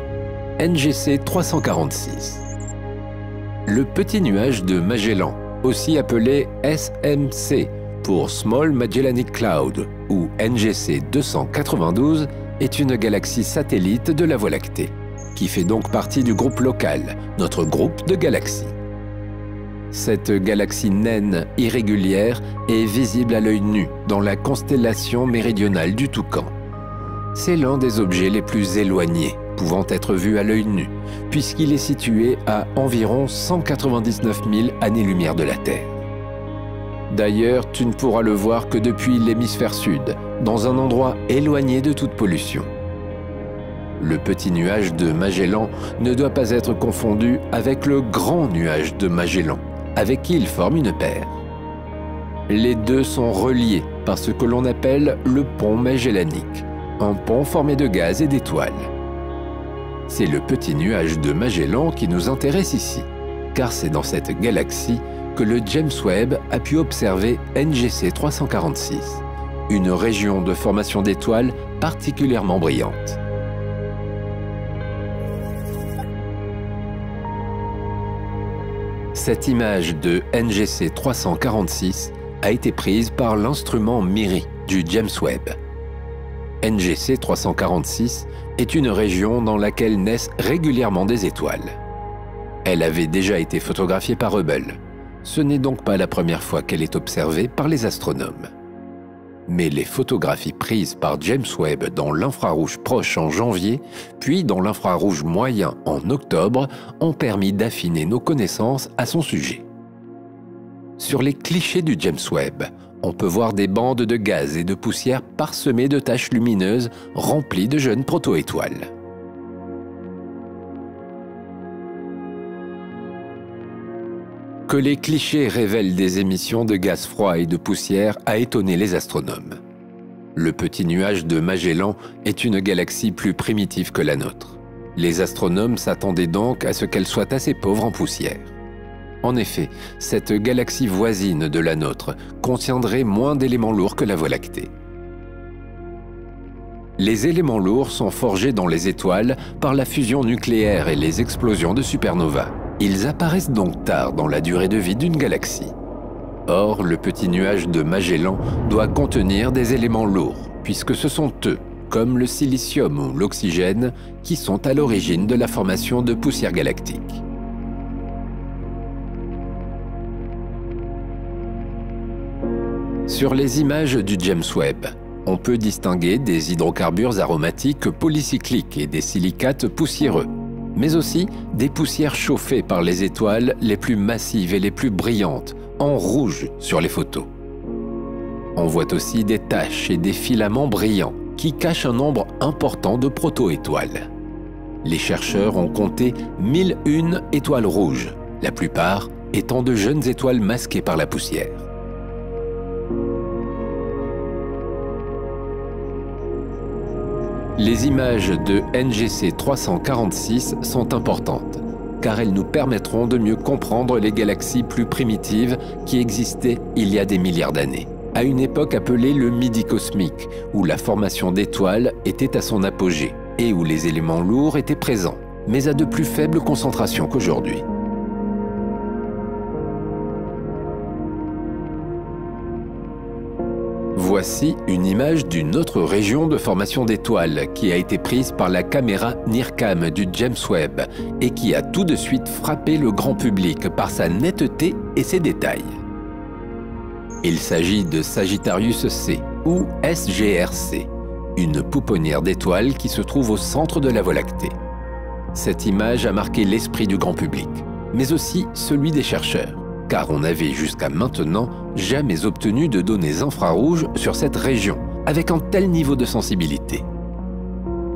NGC 346. Le petit nuage de Magellan, aussi appelé SMC pour Small Magellanic Cloud ou NGC 292, est une galaxie satellite de la Voie lactée, qui fait donc partie du groupe local, notre groupe de galaxies. Cette galaxie naine irrégulière est visible à l'œil nu dans la constellation méridionale du Toucan. C'est l'un des objets les plus éloignés pouvant être vu à l'œil nu, puisqu'il est situé à environ 199 000 années-lumière de la Terre. D'ailleurs, tu ne pourras le voir que depuis l'hémisphère sud, dans un endroit éloigné de toute pollution. Le petit nuage de Magellan ne doit pas être confondu avec le grand nuage de Magellan, avec qui il forme une paire. Les deux sont reliés par ce que l'on appelle le pont magellanique, un pont formé de gaz et d'étoiles. C'est le petit nuage de Magellan qui nous intéresse ici, car c'est dans cette galaxie que le James Webb a pu observer NGC 346, une région de formation d'étoiles particulièrement brillante. Cette image de NGC 346 a été prise par l'instrument MIRI du James Webb. NGC 346 est une région dans laquelle naissent régulièrement des étoiles. Elle avait déjà été photographiée par Hubble. Ce n'est donc pas la première fois qu'elle est observée par les astronomes. Mais les photographies prises par James Webb dans l'infrarouge proche en janvier, puis dans l'infrarouge moyen en octobre, ont permis d'affiner nos connaissances à son sujet. Sur les clichés du James Webb, on peut voir des bandes de gaz et de poussière parsemées de taches lumineuses remplies de jeunes proto-étoiles. Que les clichés révèlent des émissions de gaz froid et de poussière a étonné les astronomes. Le petit nuage de Magellan est une galaxie plus primitive que la nôtre. Les astronomes s'attendaient donc à ce qu'elle soit assez pauvre en poussière. En effet, cette galaxie voisine de la nôtre contiendrait moins d'éléments lourds que la Voie lactée. Les éléments lourds sont forgés dans les étoiles par la fusion nucléaire et les explosions de supernovas. Ils apparaissent donc tard dans la durée de vie d'une galaxie. Or, le petit nuage de Magellan doit contenir des éléments lourds, puisque ce sont eux, comme le silicium ou l'oxygène, qui sont à l'origine de la formation de poussière galactique. Sur les images du James Webb, on peut distinguer des hydrocarbures aromatiques polycycliques et des silicates poussiéreux. mais aussi des poussières chauffées par les étoiles les plus massives et les plus brillantes, en rouge sur les photos. On voit aussi des taches et des filaments brillants qui cachent un nombre important de proto-étoiles. Les chercheurs ont compté 1001 étoiles rouges, la plupart étant de jeunes étoiles masquées par la poussière. Les images de NGC 346 sont importantes, car elles nous permettront de mieux comprendre les galaxies plus primitives qui existaient il y a des milliards d'années, à une époque appelée le Midi cosmique, où la formation d'étoiles était à son apogée et où les éléments lourds étaient présents, mais à de plus faibles concentrations qu'aujourd'hui. Voici une image d'une autre région de formation d'étoiles qui a été prise par la caméra NIRCam du James Webb et qui a tout de suite frappé le grand public par sa netteté et ses détails. Il s'agit de Sagittarius C ou SGRC, une pouponnière d'étoiles qui se trouve au centre de la Voie lactée. Cette image a marqué l'esprit du grand public, mais aussi celui des chercheurs, car on n'avait jusqu'à maintenant jamais obtenu de données infrarouges sur cette région, avec un tel niveau de sensibilité.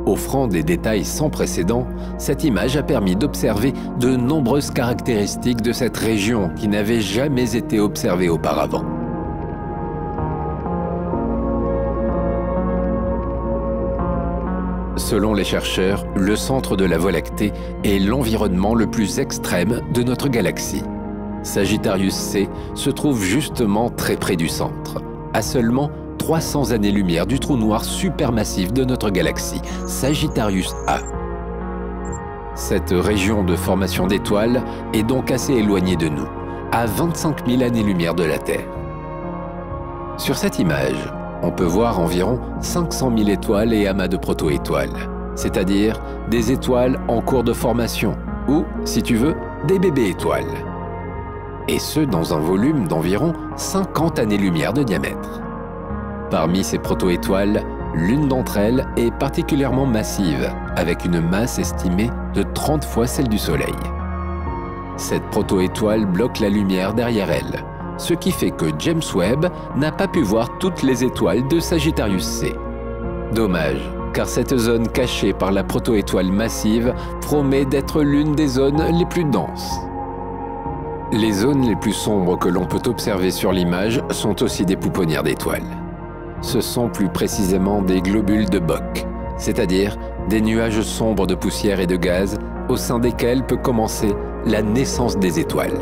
Offrant des détails sans précédent, cette image a permis d'observer de nombreuses caractéristiques de cette région qui n'avaient jamais été observées auparavant. Selon les chercheurs, le centre de la Voie lactée est l'environnement le plus extrême de notre galaxie. Sagittarius C se trouve justement très près du centre, à seulement 300 années-lumière du trou noir supermassif de notre galaxie, Sagittarius A. Cette région de formation d'étoiles est donc assez éloignée de nous, à 25 000 années-lumière de la Terre. Sur cette image, on peut voir environ 500 000 étoiles et amas de proto-étoiles, c'est-à-dire des étoiles en cours de formation, ou, si tu veux, des bébés étoiles. Et ce dans un volume d'environ 50 années-lumière de diamètre. Parmi ces proto-étoiles, l'une d'entre elles est particulièrement massive, avec une masse estimée de 30 fois celle du Soleil. Cette proto-étoile bloque la lumière derrière elle, ce qui fait que James Webb n'a pas pu voir toutes les étoiles de Sagittarius C. Dommage, car cette zone cachée par la proto-étoile massive promet d'être l'une des zones les plus denses. Les zones les plus sombres que l'on peut observer sur l'image sont aussi des pouponnières d'étoiles. Ce sont plus précisément des globules de Bock, c'est-à-dire des nuages sombres de poussière et de gaz au sein desquels peut commencer la naissance des étoiles.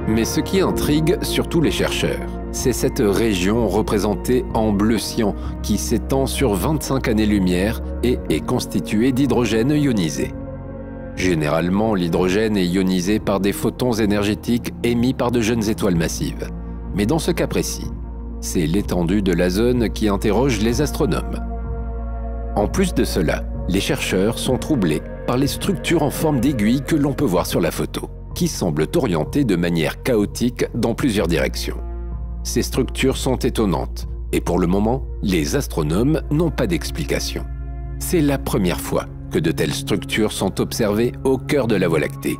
Mais ce qui intrigue surtout les chercheurs, c'est cette région représentée en bleu cyan qui s'étend sur 25 années-lumière et est constituée d'hydrogène ionisé. Généralement, l'hydrogène est ionisé par des photons énergétiques émis par de jeunes étoiles massives. Mais dans ce cas précis, c'est l'étendue de la zone qui interroge les astronomes. En plus de cela, les chercheurs sont troublés par les structures en forme d'aiguille que l'on peut voir sur la photo, qui semblent orientées de manière chaotique dans plusieurs directions. Ces structures sont étonnantes, et pour le moment, les astronomes n'ont pas d'explication. C'est la première fois que de telles structures sont observées au cœur de la Voie lactée.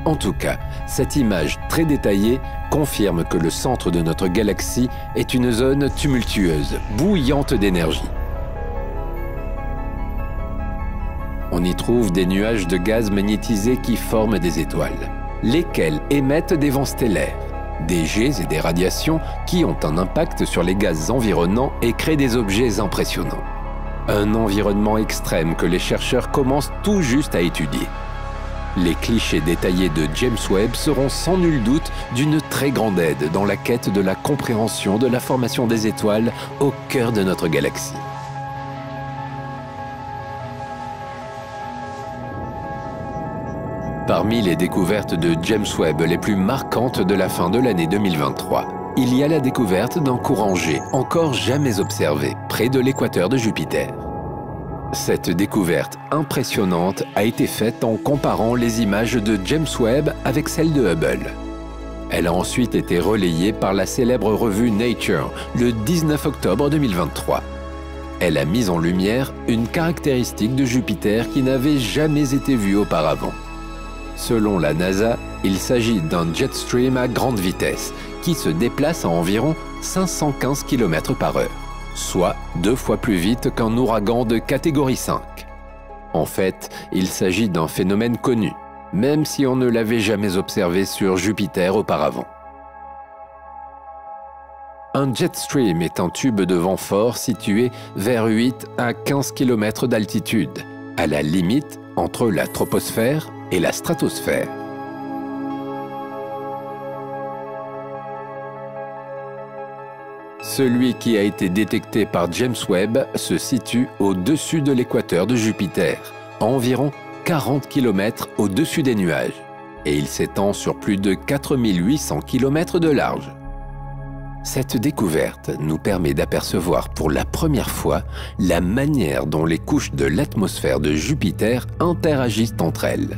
En tout cas, cette image très détaillée confirme que le centre de notre galaxie est une zone tumultueuse, bouillante d'énergie. On y trouve des nuages de gaz magnétisés qui forment des étoiles, lesquels émettent des vents stellaires, des jets et des radiations qui ont un impact sur les gaz environnants et créent des objets impressionnants. Un environnement extrême que les chercheurs commencent tout juste à étudier. Les clichés détaillés de James Webb seront sans nul doute d'une très grande aide dans la quête de la compréhension de la formation des étoiles au cœur de notre galaxie. Parmi les découvertes de James Webb les plus marquantes de la fin de l'année 2023, il y a la découverte d'un courant G encore jamais observé près de l'équateur de Jupiter. Cette découverte impressionnante a été faite en comparant les images de James Webb avec celles de Hubble. Elle a ensuite été relayée par la célèbre revue Nature le 19 octobre 2023. Elle a mis en lumière une caractéristique de Jupiter qui n'avait jamais été vue auparavant. Selon la NASA, il s'agit d'un jet stream à grande vitesse qui se déplace à environ 515 km/h, soit 2 fois plus vite qu'un ouragan de catégorie 5. En fait, il s'agit d'un phénomène connu, même si on ne l'avait jamais observé sur Jupiter auparavant. Un jet stream est un tube de vent fort situé vers 8 à 15 km d'altitude, à la limite entre la troposphère et la stratosphère. Celui qui a été détecté par James Webb se situe au-dessus de l'équateur de Jupiter, à environ 40 km au-dessus des nuages, et il s'étend sur plus de 4800 km de large. Cette découverte nous permet d'apercevoir pour la première fois la manière dont les couches de l'atmosphère de Jupiter interagissent entre elles.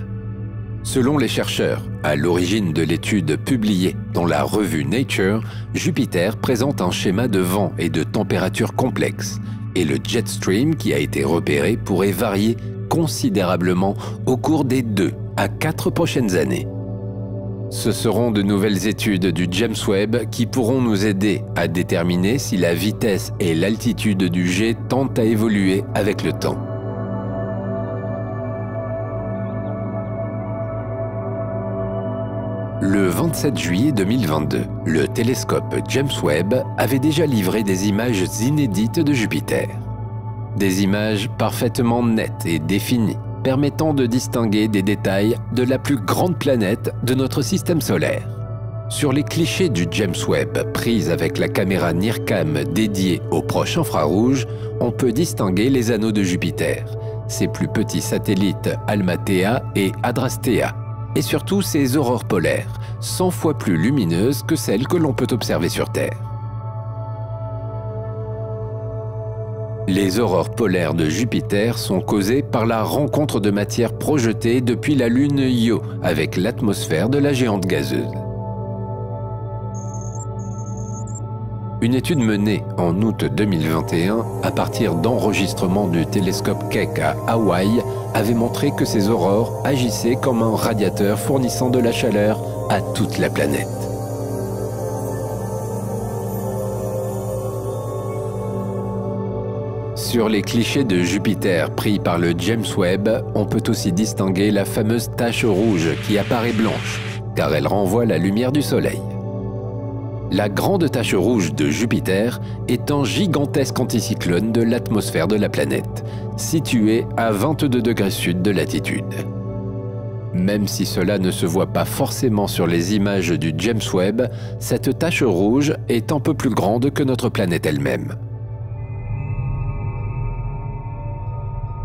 Selon les chercheurs, à l'origine de l'étude publiée dans la revue Nature, Jupiter présente un schéma de vent et de température complexe, et le jet stream qui a été repéré pourrait varier considérablement au cours des 2 à 4 prochaines années. Ce seront de nouvelles études du James Webb qui pourront nous aider à déterminer si la vitesse et l'altitude du jet tendent à évoluer avec le temps. Le 27 juillet 2022, le télescope James Webb avait déjà livré des images inédites de Jupiter. Des images parfaitement nettes et définies, permettant de distinguer des détails de la plus grande planète de notre système solaire. Sur les clichés du James Webb prises avec la caméra NIRCam dédiée aux proches infrarouges, on peut distinguer les anneaux de Jupiter, ses plus petits satellites Almatea et Adrastea, et surtout ses aurores polaires, 100 fois plus lumineuses que celles que l'on peut observer sur Terre. Les aurores polaires de Jupiter sont causées par la rencontre de matière projetée depuis la Lune Io avec l'atmosphère de la géante gazeuse. Une étude menée en août 2021 à partir d'enregistrements du télescope Keck à Hawaï avait montré que ces aurores agissaient comme un radiateur fournissant de la chaleur à toute la planète. Sur les clichés de Jupiter pris par le James Webb, on peut aussi distinguer la fameuse tache rouge qui apparaît blanche, car elle renvoie la lumière du Soleil. La grande tache rouge de Jupiter est un gigantesque anticyclone de l'atmosphère de la planète, situé à 22 degrés sud de latitude. Même si cela ne se voit pas forcément sur les images du James Webb, cette tache rouge est un peu plus grande que notre planète elle-même.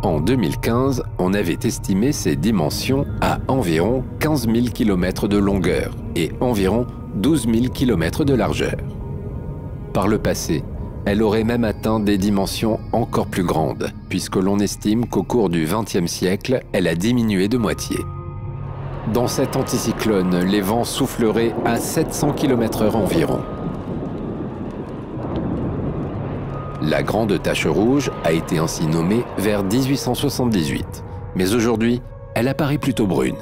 En 2015, on avait estimé ses dimensions à environ 15 000 km de longueur et environ 12 000 km de largeur. Par le passé, elle aurait même atteint des dimensions encore plus grandes, puisque l'on estime qu'au cours du XXe siècle, elle a diminué de moitié. Dans cet anticyclone, les vents souffleraient à 700 km/h environ. La grande tache rouge a été ainsi nommée vers 1878, mais aujourd'hui, elle apparaît plutôt brune.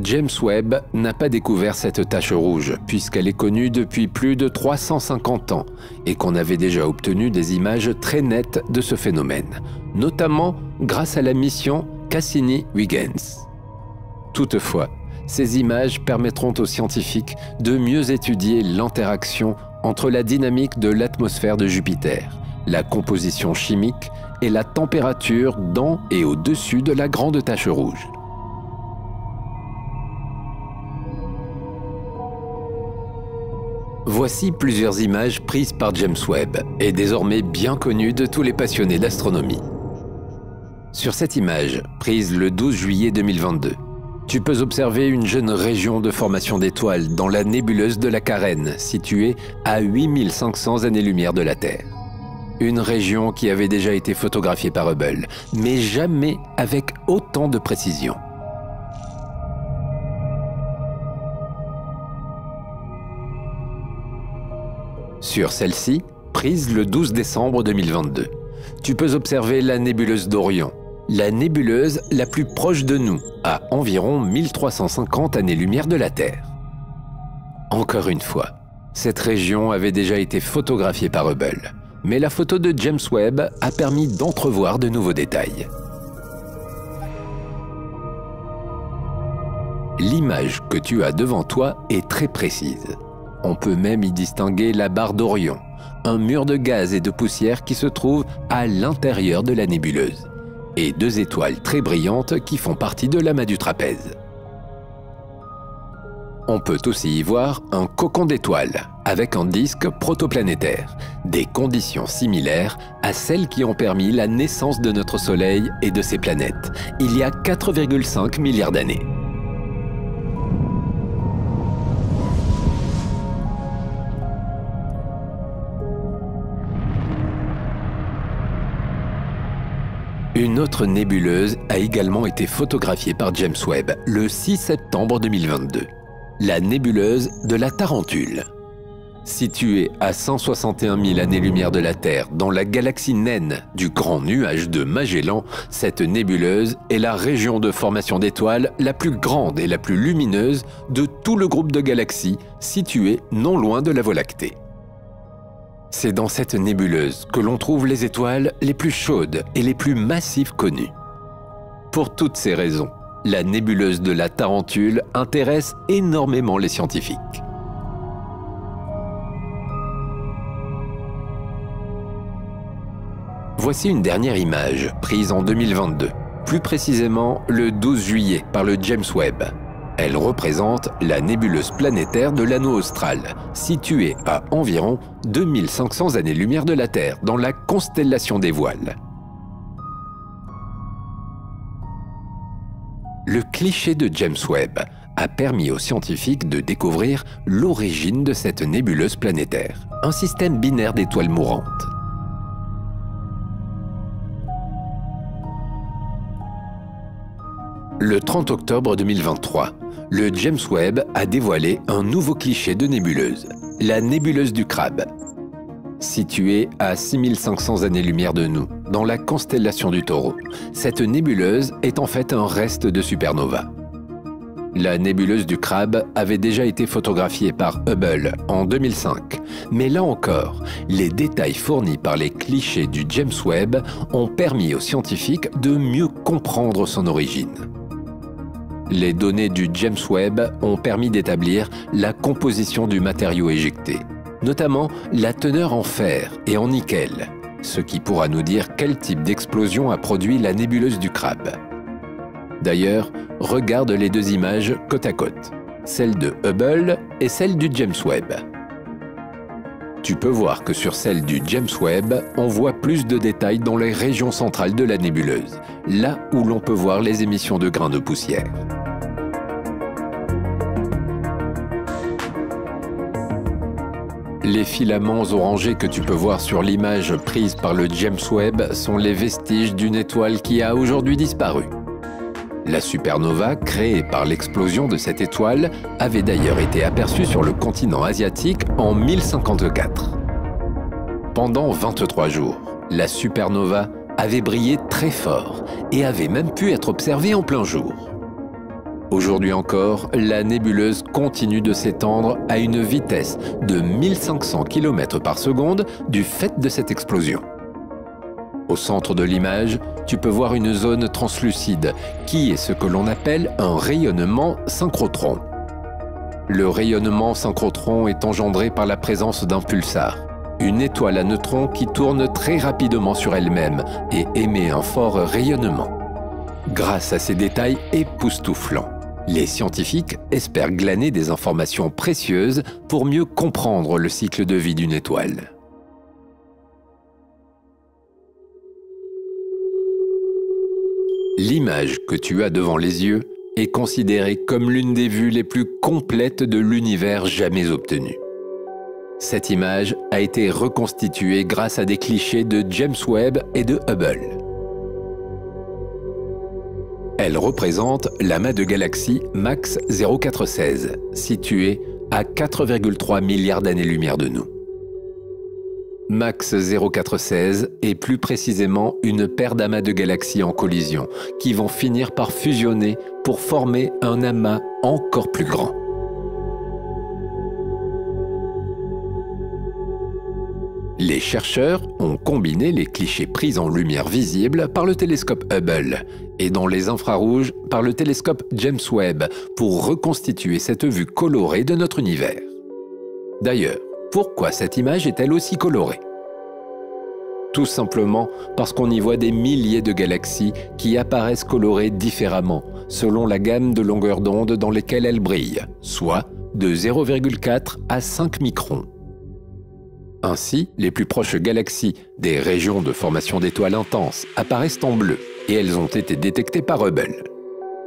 James Webb n'a pas découvert cette tache rouge, puisqu'elle est connue depuis plus de 350 ans et qu'on avait déjà obtenu des images très nettes de ce phénomène, notamment grâce à la mission Cassini-Huygens. Toutefois, ces images permettront aux scientifiques de mieux étudier l'interaction entre la dynamique de l'atmosphère de Jupiter, la composition chimique et la température dans et au-dessus de la grande tache rouge. Voici plusieurs images prises par James Webb et désormais bien connues de tous les passionnés d'astronomie. Sur cette image, prise le 12 juillet 2022, tu peux observer une jeune région de formation d'étoiles dans la nébuleuse de la Carène, située à 8500 années-lumière de la Terre. Une région qui avait déjà été photographiée par Hubble, mais jamais avec autant de précision. Sur celle-ci, prise le 12 décembre 2022, tu peux observer la nébuleuse d'Orion, la nébuleuse la plus proche de nous, à environ 1350 années-lumière de la Terre. Encore une fois, cette région avait déjà été photographiée par Hubble, mais la photo de James Webb a permis d'entrevoir de nouveaux détails. L'image que tu as devant toi est très précise. On peut même y distinguer la barre d'Orion, un mur de gaz et de poussière qui se trouve à l'intérieur de la nébuleuse, et deux étoiles très brillantes qui font partie de l'amas du trapèze. On peut aussi y voir un cocon d'étoiles avec un disque protoplanétaire, des conditions similaires à celles qui ont permis la naissance de notre Soleil et de ses planètes, il y a 4,5 milliards d'années. Une autre nébuleuse a également été photographiée par James Webb le 6 septembre 2022. La nébuleuse de la Tarentule. Située à 161 000 années-lumière de la Terre dans la galaxie naine du Grand Nuage de Magellan, cette nébuleuse est la région de formation d'étoiles la plus grande et la plus lumineuse de tout le groupe de galaxies situé non loin de la Voie lactée. C'est dans cette nébuleuse que l'on trouve les étoiles les plus chaudes et les plus massives connues. Pour toutes ces raisons, la nébuleuse de la Tarentule intéresse énormément les scientifiques. Voici une dernière image prise en 2022, plus précisément le 12 juillet par le James Webb. Elle représente la nébuleuse planétaire de l'anneau austral, située à environ 2500 années-lumière de la Terre, dans la constellation des Voiles. Le cliché de James Webb a permis aux scientifiques de découvrir l'origine de cette nébuleuse planétaire, un système binaire d'étoiles mourantes. Le 30 octobre 2023, le James Webb a dévoilé un nouveau cliché de nébuleuse, la nébuleuse du Crabe. Située à 6500 années-lumière de nous, dans la constellation du Taureau, cette nébuleuse est en fait un reste de supernova. La nébuleuse du Crabe avait déjà été photographiée par Hubble en 2005, mais là encore, les détails fournis par les clichés du James Webb ont permis aux scientifiques de mieux comprendre son origine. Les données du James Webb ont permis d'établir la composition du matériau éjecté, notamment la teneur en fer et en nickel, ce qui pourra nous dire quel type d'explosion a produit la nébuleuse du Crabe. D'ailleurs, regarde les deux images côte à côte, celle de Hubble et celle du James Webb. Tu peux voir que sur celle du James Webb, on voit plus de détails dans les régions centrales de la nébuleuse, là où l'on peut voir les émissions de grains de poussière. Les filaments orangés que tu peux voir sur l'image prise par le James Webb sont les vestiges d'une étoile qui a aujourd'hui disparu. La supernova, créée par l'explosion de cette étoile, avait d'ailleurs été aperçue sur le continent asiatique en 1054. Pendant 23 jours, la supernova avait brillé très fort et avait même pu être observée en plein jour. Aujourd'hui encore, la nébuleuse continue de s'étendre à une vitesse de 1500 km par seconde du fait de cette explosion. Au centre de l'image, tu peux voir une zone translucide qui est ce que l'on appelle un rayonnement synchrotron. Le rayonnement synchrotron est engendré par la présence d'un pulsar, une étoile à neutrons qui tourne très rapidement sur elle-même et émet un fort rayonnement. Grâce à ces détails époustouflants, les scientifiques espèrent glaner des informations précieuses pour mieux comprendre le cycle de vie d'une étoile. L'image que tu as devant les yeux est considérée comme l'une des vues les plus complètes de l'univers jamais obtenue. Cette image a été reconstituée grâce à des clichés de James Webb et de Hubble. Elle représente l'amas de galaxies MACS 0416, situé à 4,3 milliards d'années-lumière de nous. MACS 0416 est plus précisément une paire d'amas de galaxies en collision qui vont finir par fusionner pour former un amas encore plus grand. Les chercheurs ont combiné les clichés pris en lumière visible par le télescope Hubble et dans les infrarouges par le télescope James Webb pour reconstituer cette vue colorée de notre univers. D'ailleurs, pourquoi cette image est-elle aussi colorée? Tout simplement parce qu'on y voit des milliers de galaxies qui apparaissent colorées différemment selon la gamme de longueur d'onde dans lesquelles elles brillent, soit de 0,4 à 5 microns. Ainsi, les plus proches galaxies des régions de formation d'étoiles intenses apparaissent en bleu et elles ont été détectées par Hubble.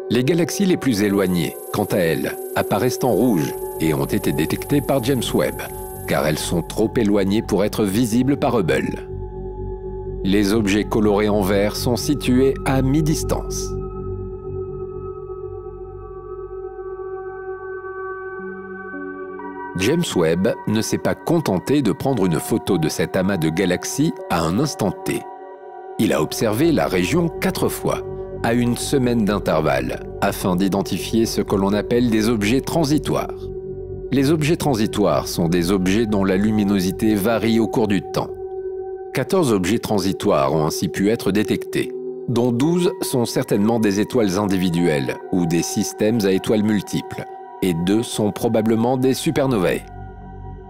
Les galaxies les plus éloignées, quant à elles, apparaissent en rouge et ont été détectées par James Webb, car elles sont trop éloignées pour être visibles par Hubble. Les objets colorés en vert sont situés à mi-distance. James Webb ne s'est pas contenté de prendre une photo de cet amas de galaxies à un instant T. Il a observé la région 4 fois, à une semaine d'intervalle, afin d'identifier ce que l'on appelle des objets transitoires. Les objets transitoires sont des objets dont la luminosité varie au cours du temps. 14 objets transitoires ont ainsi pu être détectés, dont 12 sont certainement des étoiles individuelles ou des systèmes à étoiles multiples, et 2 sont probablement des supernovae.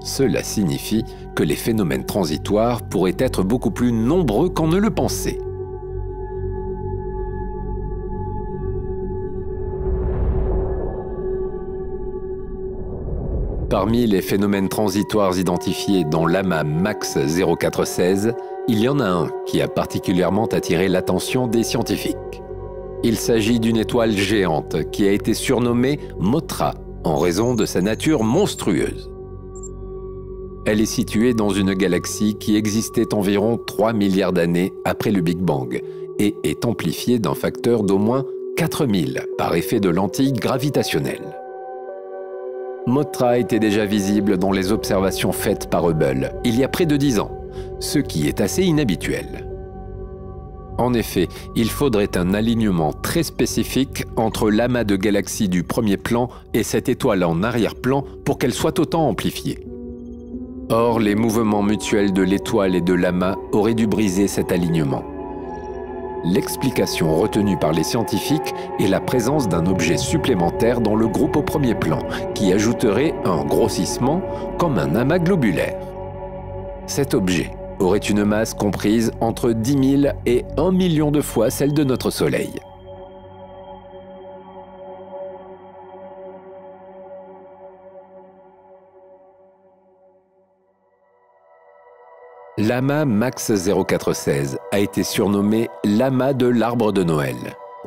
Cela signifie que les phénomènes transitoires pourraient être beaucoup plus nombreux qu'on ne le pensait. Parmi les phénomènes transitoires identifiés dans l'amas MACS 0416, il y en a un qui a particulièrement attiré l'attention des scientifiques. Il s'agit d'une étoile géante qui a été surnommée Mothra en raison de sa nature monstrueuse. Elle est située dans une galaxie qui existait environ 3 milliards d'années après le Big Bang et est amplifiée d'un facteur d'au moins 4000 par effet de lentille gravitationnelle. Mothra était déjà visible dans les observations faites par Hubble il y a près de 10 ans, ce qui est assez inhabituel. En effet, il faudrait un alignement très spécifique entre l'amas de galaxies du premier plan et cette étoile en arrière-plan pour qu'elle soit autant amplifiée. Or, les mouvements mutuels de l'étoile et de l'amas auraient dû briser cet alignement. L'explication retenue par les scientifiques est la présence d'un objet supplémentaire dans le groupe au premier plan, qui ajouterait un grossissement comme un amas globulaire. Cet objet aurait une masse comprise entre 10 000 et 1 million de fois celle de notre Soleil. L'amas MACS 0416 a été surnommé l'amas de l'arbre de Noël,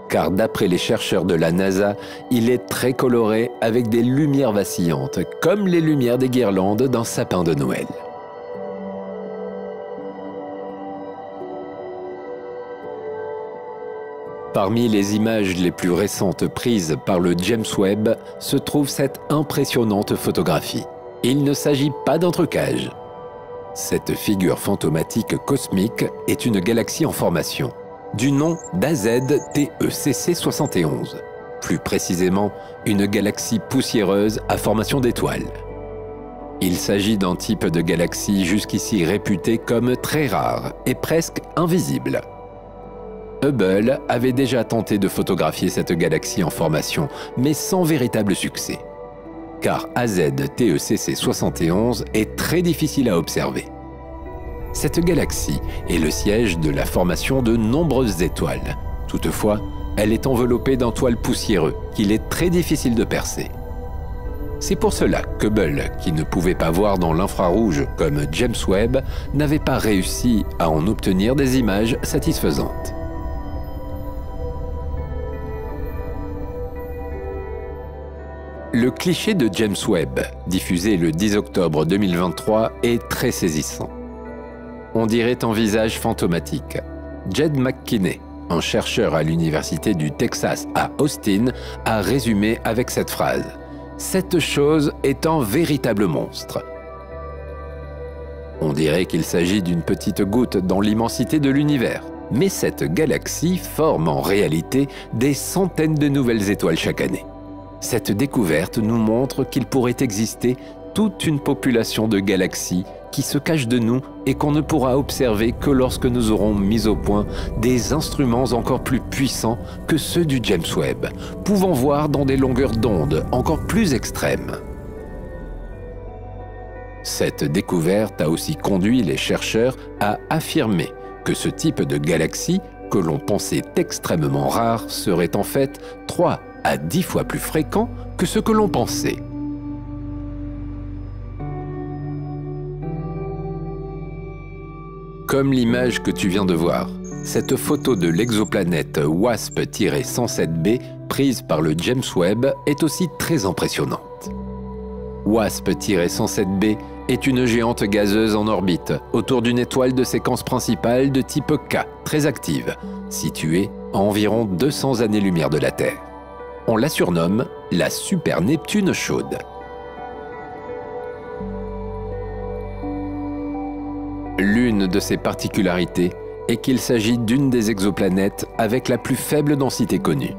car d'après les chercheurs de la NASA, il est très coloré avec des lumières vacillantes, comme les lumières des guirlandes d'un sapin de Noël. Parmi les images les plus récentes prises par le James Webb se trouve cette impressionnante photographie. Il ne s'agit pas d'un trucage. Cette figure fantomatique cosmique est une galaxie en formation, du nom d'AZ-TECC 71, plus précisément une galaxie poussiéreuse à formation d'étoiles. Il s'agit d'un type de galaxie jusqu'ici réputé comme très rare et presque invisible. Hubble avait déjà tenté de photographier cette galaxie en formation, mais sans véritable succès. Car AZ-TECC 71 est très difficile à observer. Cette galaxie est le siège de la formation de nombreuses étoiles. Toutefois, elle est enveloppée d'un toile poussiéreux qu'il est très difficile de percer. C'est pour cela que Hubble, qui ne pouvait pas voir dans l'infrarouge comme James Webb, n'avait pas réussi à en obtenir des images satisfaisantes. Le cliché de James Webb, diffusé le 10 octobre 2023, est très saisissant. On dirait un visage fantomatique. Jed McKinney, un chercheur à l'université du Texas à Austin, a résumé avec cette phrase « Cette chose est un véritable monstre ». On dirait qu'il s'agit d'une petite goutte dans l'immensité de l'univers. Mais cette galaxie forme en réalité des centaines de nouvelles étoiles chaque année. Cette découverte nous montre qu'il pourrait exister toute une population de galaxies qui se cachent de nous et qu'on ne pourra observer que lorsque nous aurons mis au point des instruments encore plus puissants que ceux du James Webb, pouvant voir dans des longueurs d'onde encore plus extrêmes. Cette découverte a aussi conduit les chercheurs à affirmer que ce type de galaxie, que l'on pensait extrêmement rare, serait en fait 3 à 10 fois plus fréquent que ce que l'on pensait. Comme l'image que tu viens de voir, cette photo de l'exoplanète WASP-107b prise par le James Webb est aussi très impressionnante. WASP-107b est une géante gazeuse en orbite autour d'une étoile de séquence principale de type K, très active, située à environ 200 années-lumière de la Terre. On la surnomme la Super Neptune chaude. L'une de ses particularités est qu'il s'agit d'une des exoplanètes avec la plus faible densité connue.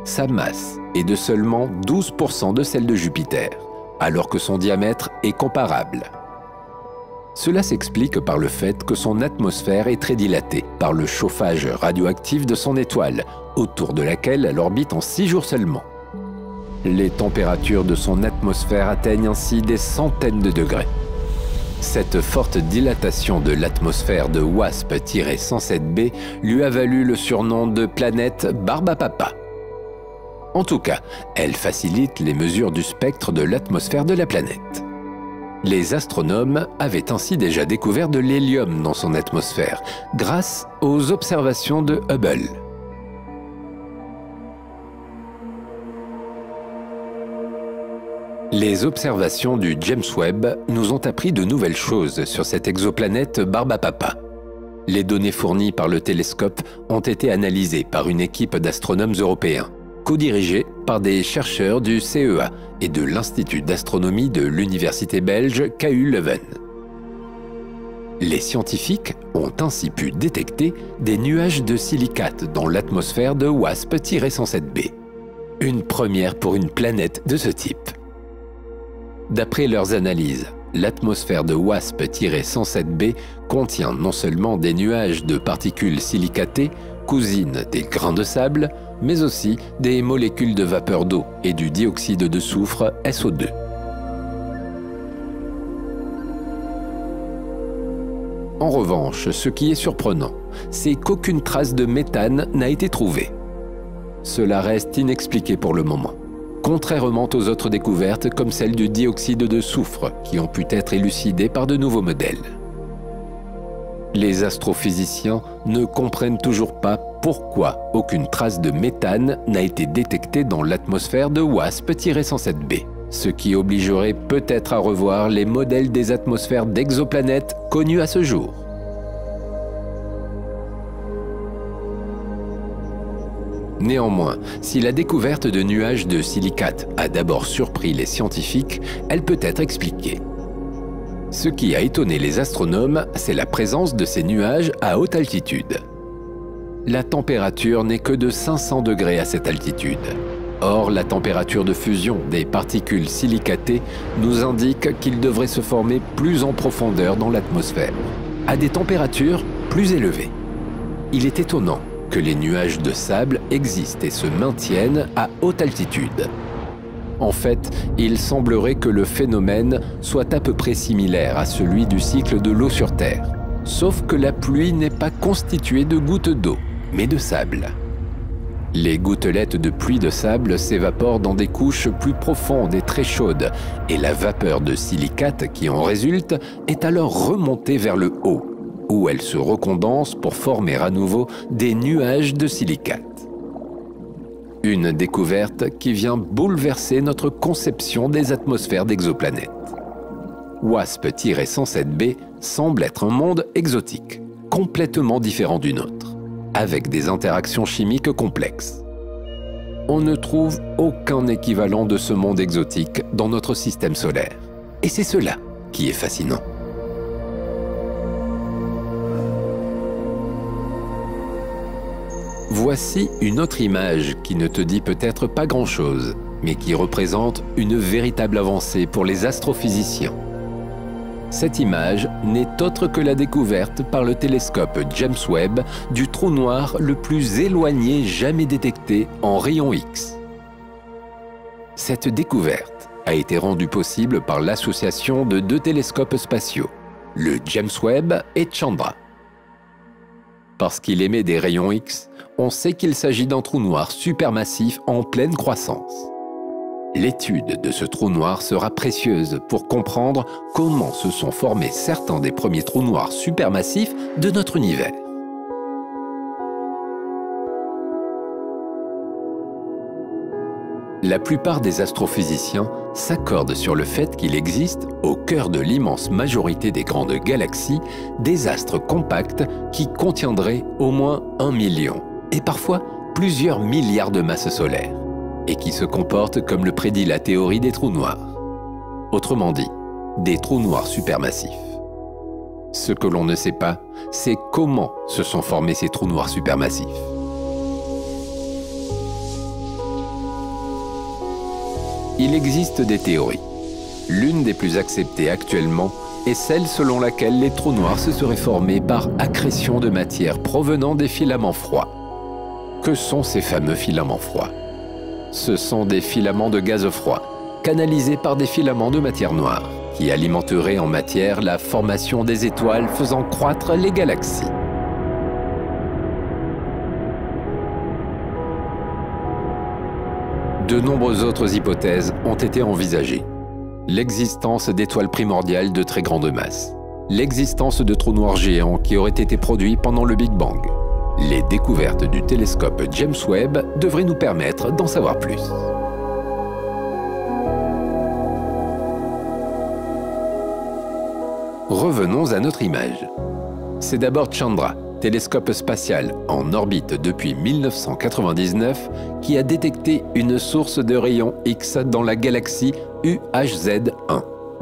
Sa masse est de seulement 12% de celle de Jupiter, alors que son diamètre est comparable. Cela s'explique par le fait que son atmosphère est très dilatée par le chauffage radioactif de son étoile, autour de laquelle elle orbite en 6 jours seulement. Les températures de son atmosphère atteignent ainsi des centaines de degrés. Cette forte dilatation de l'atmosphère de WASP-107b lui a valu le surnom de planète Barbe à Papa. En tout cas, elle facilite les mesures du spectre de l'atmosphère de la planète. Les astronomes avaient ainsi déjà découvert de l'hélium dans son atmosphère, grâce aux observations de Hubble. Les observations du James Webb nous ont appris de nouvelles choses sur cette exoplanète Barbe à Papa. Les données fournies par le télescope ont été analysées par une équipe d'astronomes européens, co-dirigée par des chercheurs du CEA et de l'Institut d'astronomie de l'université belge KU Leuven. Les scientifiques ont ainsi pu détecter des nuages de silicate dans l'atmosphère de WASP-107b. Une première pour une planète de ce type. D'après leurs analyses, l'atmosphère de WASP-107b contient non seulement des nuages de particules silicatées, cousines des grains de sable, mais aussi des molécules de vapeur d'eau et du dioxyde de soufre SO2. En revanche, ce qui est surprenant, c'est qu'aucune trace de méthane n'a été trouvée. Cela reste inexpliqué pour le moment, contrairement aux autres découvertes comme celle du dioxyde de soufre qui ont pu être élucidées par de nouveaux modèles. Les astrophysiciens ne comprennent toujours pas pourquoi aucune trace de méthane n'a été détectée dans l'atmosphère de WASP-107b, ce qui obligerait peut-être à revoir les modèles des atmosphères d'exoplanètes connus à ce jour. Néanmoins, si la découverte de nuages de silicate a d'abord surpris les scientifiques, elle peut être expliquée. Ce qui a étonné les astronomes, c'est la présence de ces nuages à haute altitude. La température n'est que de 500 degrés à cette altitude. Or, la température de fusion des particules silicatées nous indique qu'ils devraient se former plus en profondeur dans l'atmosphère, à des températures plus élevées. Il est étonnant que les nuages de sable existent et se maintiennent à haute altitude. En fait, il semblerait que le phénomène soit à peu près similaire à celui du cycle de l'eau sur Terre, sauf que la pluie n'est pas constituée de gouttes d'eau, mais de sable. Les gouttelettes de pluie de sable s'évaporent dans des couches plus profondes et très chaudes, et la vapeur de silicate qui en résulte est alors remontée vers le haut, où elle se recondense pour former à nouveau des nuages de silicate. Une découverte qui vient bouleverser notre conception des atmosphères d'exoplanètes. WASP-107b semble être un monde exotique, complètement différent du nôtre, avec des interactions chimiques complexes. On ne trouve aucun équivalent de ce monde exotique dans notre système solaire. Et c'est cela qui est fascinant. Voici une autre image qui ne te dit peut-être pas grand-chose, mais qui représente une véritable avancée pour les astrophysiciens. Cette image n'est autre que la découverte par le télescope James Webb du trou noir le plus éloigné jamais détecté en rayons X. Cette découverte a été rendue possible par l'association de deux télescopes spatiaux, le James Webb et Chandra. Parce qu'il émet des rayons X, on sait qu'il s'agit d'un trou noir supermassif en pleine croissance. L'étude de ce trou noir sera précieuse pour comprendre comment se sont formés certains des premiers trous noirs supermassifs de notre univers. La plupart des astrophysiciens s'accordent sur le fait qu'il existe, au cœur de l'immense majorité des grandes galaxies, des astres compacts qui contiendraient au moins 1 million, et parfois plusieurs milliards de masses solaires, et qui se comportent comme le prédit la théorie des trous noirs. Autrement dit, des trous noirs supermassifs. Ce que l'on ne sait pas, c'est comment se sont formés ces trous noirs supermassifs. Il existe des théories. L'une des plus acceptées actuellement est celle selon laquelle les trous noirs se seraient formés par accrétion de matière provenant des filaments froids. Que sont ces fameux filaments froids? Ce sont des filaments de gaz froid, canalisés par des filaments de matière noire, qui alimenteraient en matière la formation des étoiles faisant croître les galaxies. De nombreuses autres hypothèses ont été envisagées. L'existence d'étoiles primordiales de très grande masse, l'existence de trous noirs géants qui auraient été produits pendant le Big Bang. Les découvertes du télescope James Webb devraient nous permettre d'en savoir plus. Revenons à notre image. C'est d'abord Chandra, télescope spatial en orbite depuis 1999, qui a détecté une source de rayons X dans la galaxie UHZ1,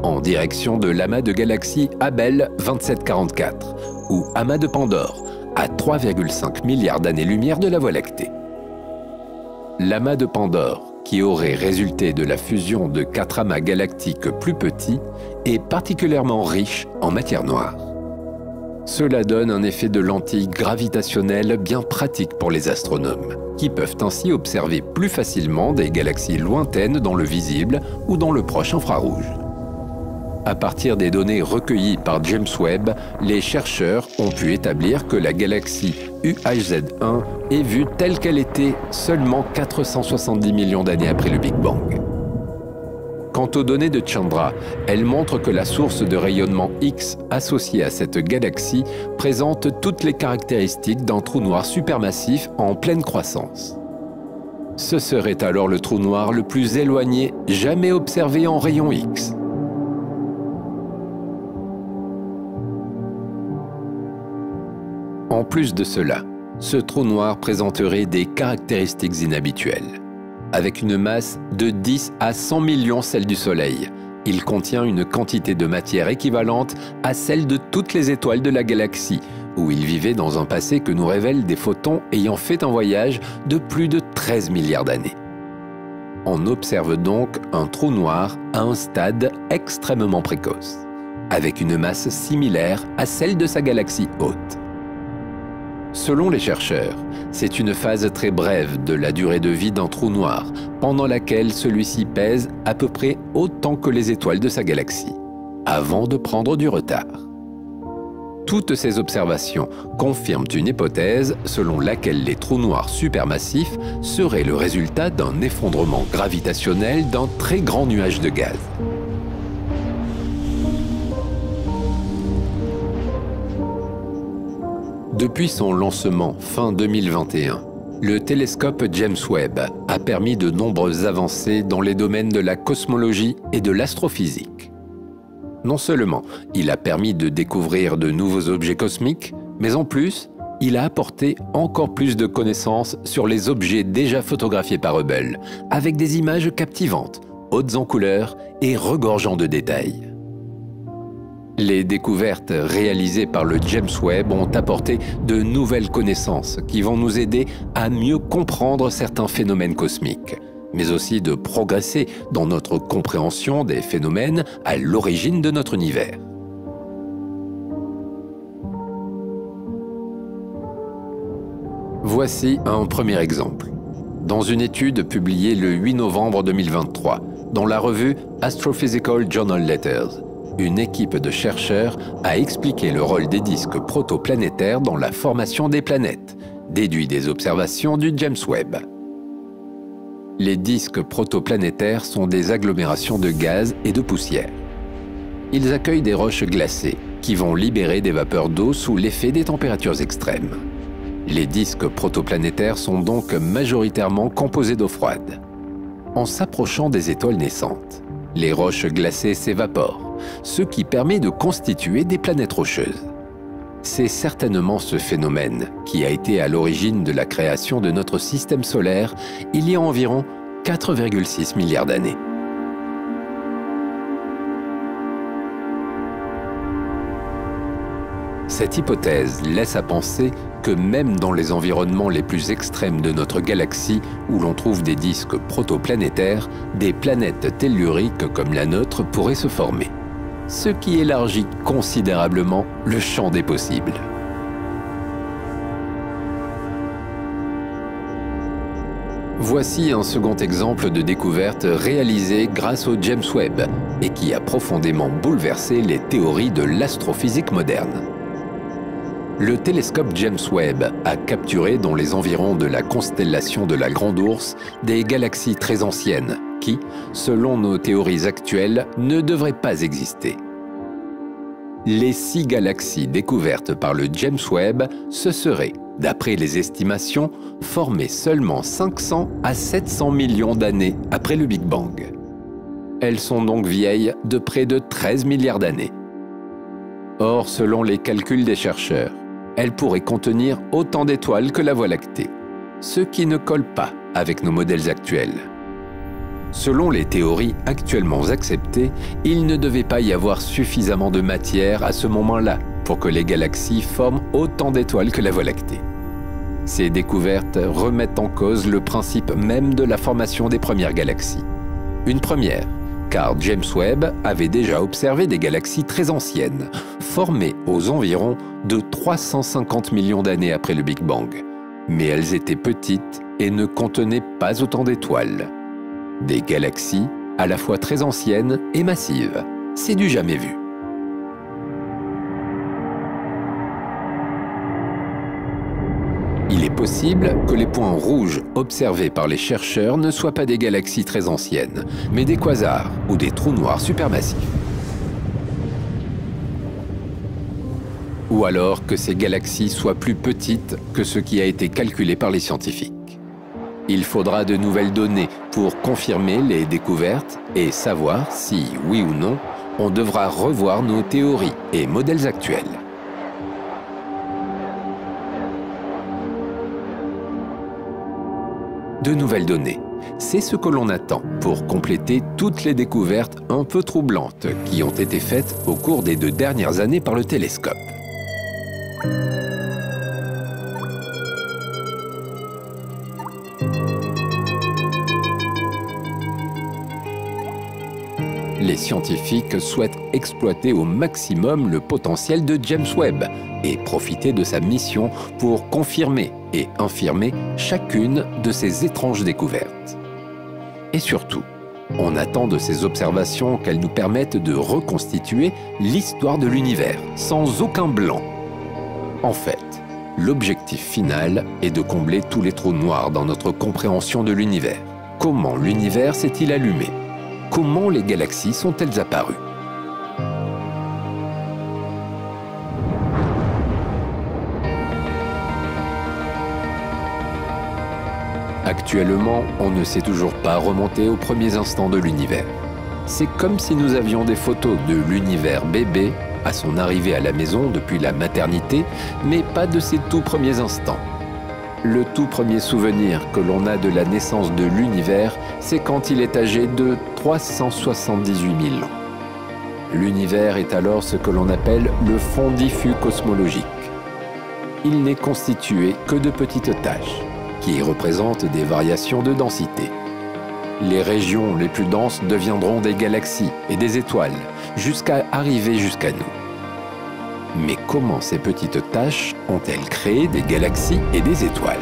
en direction de l'amas de galaxies Abell 2744, ou amas de Pandore, à 3,5 milliards d'années-lumière de la Voie lactée. L'amas de Pandore, qui aurait résulté de la fusion de 4 amas galactiques plus petits, est particulièrement riche en matière noire. Cela donne un effet de lentille gravitationnelle bien pratique pour les astronomes, qui peuvent ainsi observer plus facilement des galaxies lointaines dans le visible ou dans le proche infrarouge. À partir des données recueillies par James Webb, les chercheurs ont pu établir que la galaxie UHZ1 est vue telle qu'elle était seulement 470 millions d'années après le Big Bang. Quant aux données de Chandra, elles montrent que la source de rayonnement X associée à cette galaxie présente toutes les caractéristiques d'un trou noir supermassif en pleine croissance. Ce serait alors le trou noir le plus éloigné jamais observé en rayons X. En plus de cela, ce trou noir présenterait des caractéristiques inhabituelles. Avec une masse de 10 à 100 millions celle du Soleil, il contient une quantité de matière équivalente à celle de toutes les étoiles de la galaxie, où il vivait dans un passé que nous révèlent des photons ayant fait un voyage de plus de 13 milliards d'années. On observe donc un trou noir à un stade extrêmement précoce, avec une masse similaire à celle de sa galaxie hôte. Selon les chercheurs, c'est une phase très brève de la durée de vie d'un trou noir, pendant laquelle celui-ci pèse à peu près autant que les étoiles de sa galaxie, avant de prendre du retard. Toutes ces observations confirment une hypothèse selon laquelle les trous noirs supermassifs seraient le résultat d'un effondrement gravitationnel d'un très grand nuage de gaz. Depuis son lancement fin 2021, Le télescope James Webb a permis de nombreuses avancées dans les domaines de la cosmologie et de l'astrophysique. Non seulement il a permis de découvrir de nouveaux objets cosmiques, mais en plus, il a apporté encore plus de connaissances sur les objets déjà photographiés par Hubble, avec des images captivantes, hautes en couleurs et regorgeant de détails. Les découvertes réalisées par le James Webb ont apporté de nouvelles connaissances qui vont nous aider à mieux comprendre certains phénomènes cosmiques, mais aussi de progresser dans notre compréhension des phénomènes à l'origine de notre univers. Voici un premier exemple. Dans une étude publiée le 8 novembre 2023 dans la revue Astrophysical Journal Letters, une équipe de chercheurs a expliqué le rôle des disques protoplanétaires dans la formation des planètes, déduit des observations du James Webb. Les disques protoplanétaires sont des agglomérations de gaz et de poussière. Ils accueillent des roches glacées qui vont libérer des vapeurs d'eau sous l'effet des températures extrêmes. Les disques protoplanétaires sont donc majoritairement composés d'eau froide. En s'approchant des étoiles naissantes, les roches glacées s'évaporent, ce qui permet de constituer des planètes rocheuses. C'est certainement ce phénomène qui a été à l'origine de la création de notre système solaire il y a environ 4,6 milliards d'années. Cette hypothèse laisse à penser que même dans les environnements les plus extrêmes de notre galaxie, où l'on trouve des disques protoplanétaires, des planètes telluriques comme la nôtre pourraient se former, ce qui élargit considérablement le champ des possibles. Voici un second exemple de découverte réalisée grâce au James Webb et qui a profondément bouleversé les théories de l'astrophysique moderne. Le télescope James Webb a capturé dans les environs de la constellation de la Grande Ourse des galaxies très anciennes qui, selon nos théories actuelles, ne devraient pas exister. Les 6 galaxies découvertes par le James Webb se seraient, d'après les estimations, formées seulement 500 à 700 millions d'années après le Big Bang. Elles sont donc vieilles de près de 13 milliards d'années. Or, selon les calculs des chercheurs, elles pourraient contenir autant d'étoiles que la Voie lactée, ce qui ne colle pas avec nos modèles actuels. Selon les théories actuellement acceptées, il ne devait pas y avoir suffisamment de matière à ce moment-là pour que les galaxies forment autant d'étoiles que la Voie lactée. Ces découvertes remettent en cause le principe même de la formation des premières galaxies. Une première, car James Webb avait déjà observé des galaxies très anciennes, formées aux environs de 350 millions d'années après le Big Bang. Mais elles étaient petites et ne contenaient pas autant d'étoiles. Des galaxies à la fois très anciennes et massives. C'est du jamais vu. Il est possible que les points rouges observés par les chercheurs ne soient pas des galaxies très anciennes, mais des quasars ou des trous noirs supermassifs. Ou alors que ces galaxies soient plus petites que ce qui a été calculé par les scientifiques. Il faudra de nouvelles données pour confirmer les découvertes et savoir si, oui ou non, on devra revoir nos théories et modèles actuels. De nouvelles données, c'est ce que l'on attend pour compléter toutes les découvertes un peu troublantes qui ont été faites au cours des 2 dernières années par le télescope. Les scientifiques souhaitent exploiter au maximum le potentiel de James Webb et profiter de sa mission pour confirmer et infirmer chacune de ces étranges découvertes. Et surtout, on attend de ces observations qu'elles nous permettent de reconstituer l'histoire de l'univers sans aucun blanc. En fait, l'objectif final est de combler tous les trous noirs dans notre compréhension de l'univers. Comment l'univers s'est-il allumé ? Comment les galaxies sont-elles apparues ? Actuellement, on ne sait toujours pas remonter aux premiers instants de l'univers. C'est comme si nous avions des photos de l'univers bébé à son arrivée à la maison depuis la maternité, mais pas de ses tout premiers instants. Le tout premier souvenir que l'on a de la naissance de l'univers, c'est quand il est âgé de 378 000 ans. L'univers est alors ce que l'on appelle le fond diffus cosmologique. Il n'est constitué que de petites taches, qui représentent des variations de densité. Les régions les plus denses deviendront des galaxies et des étoiles, jusqu'à arriver jusqu'à nous. Mais comment ces petites taches ont-elles créé des galaxies et des étoiles?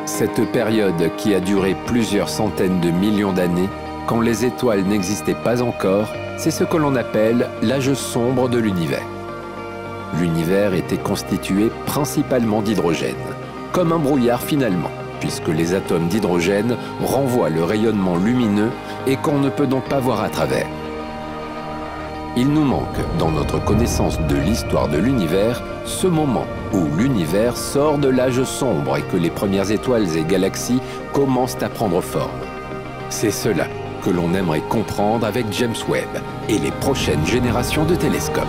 Cette période qui a duré plusieurs centaines de millions d'années, quand les étoiles n'existaient pas encore, c'est ce que l'on appelle l'âge sombre de l'univers. L'univers était constitué principalement d'hydrogène, comme un brouillard finalement, puisque les atomes d'hydrogène renvoient le rayonnement lumineux et qu'on ne peut donc pas voir à travers. Il nous manque, dans notre connaissance de l'histoire de l'univers, ce moment où l'univers sort de l'âge sombre et que les premières étoiles et galaxies commencent à prendre forme. C'est cela que l'on aimerait comprendre avec James Webb et les prochaines générations de télescopes.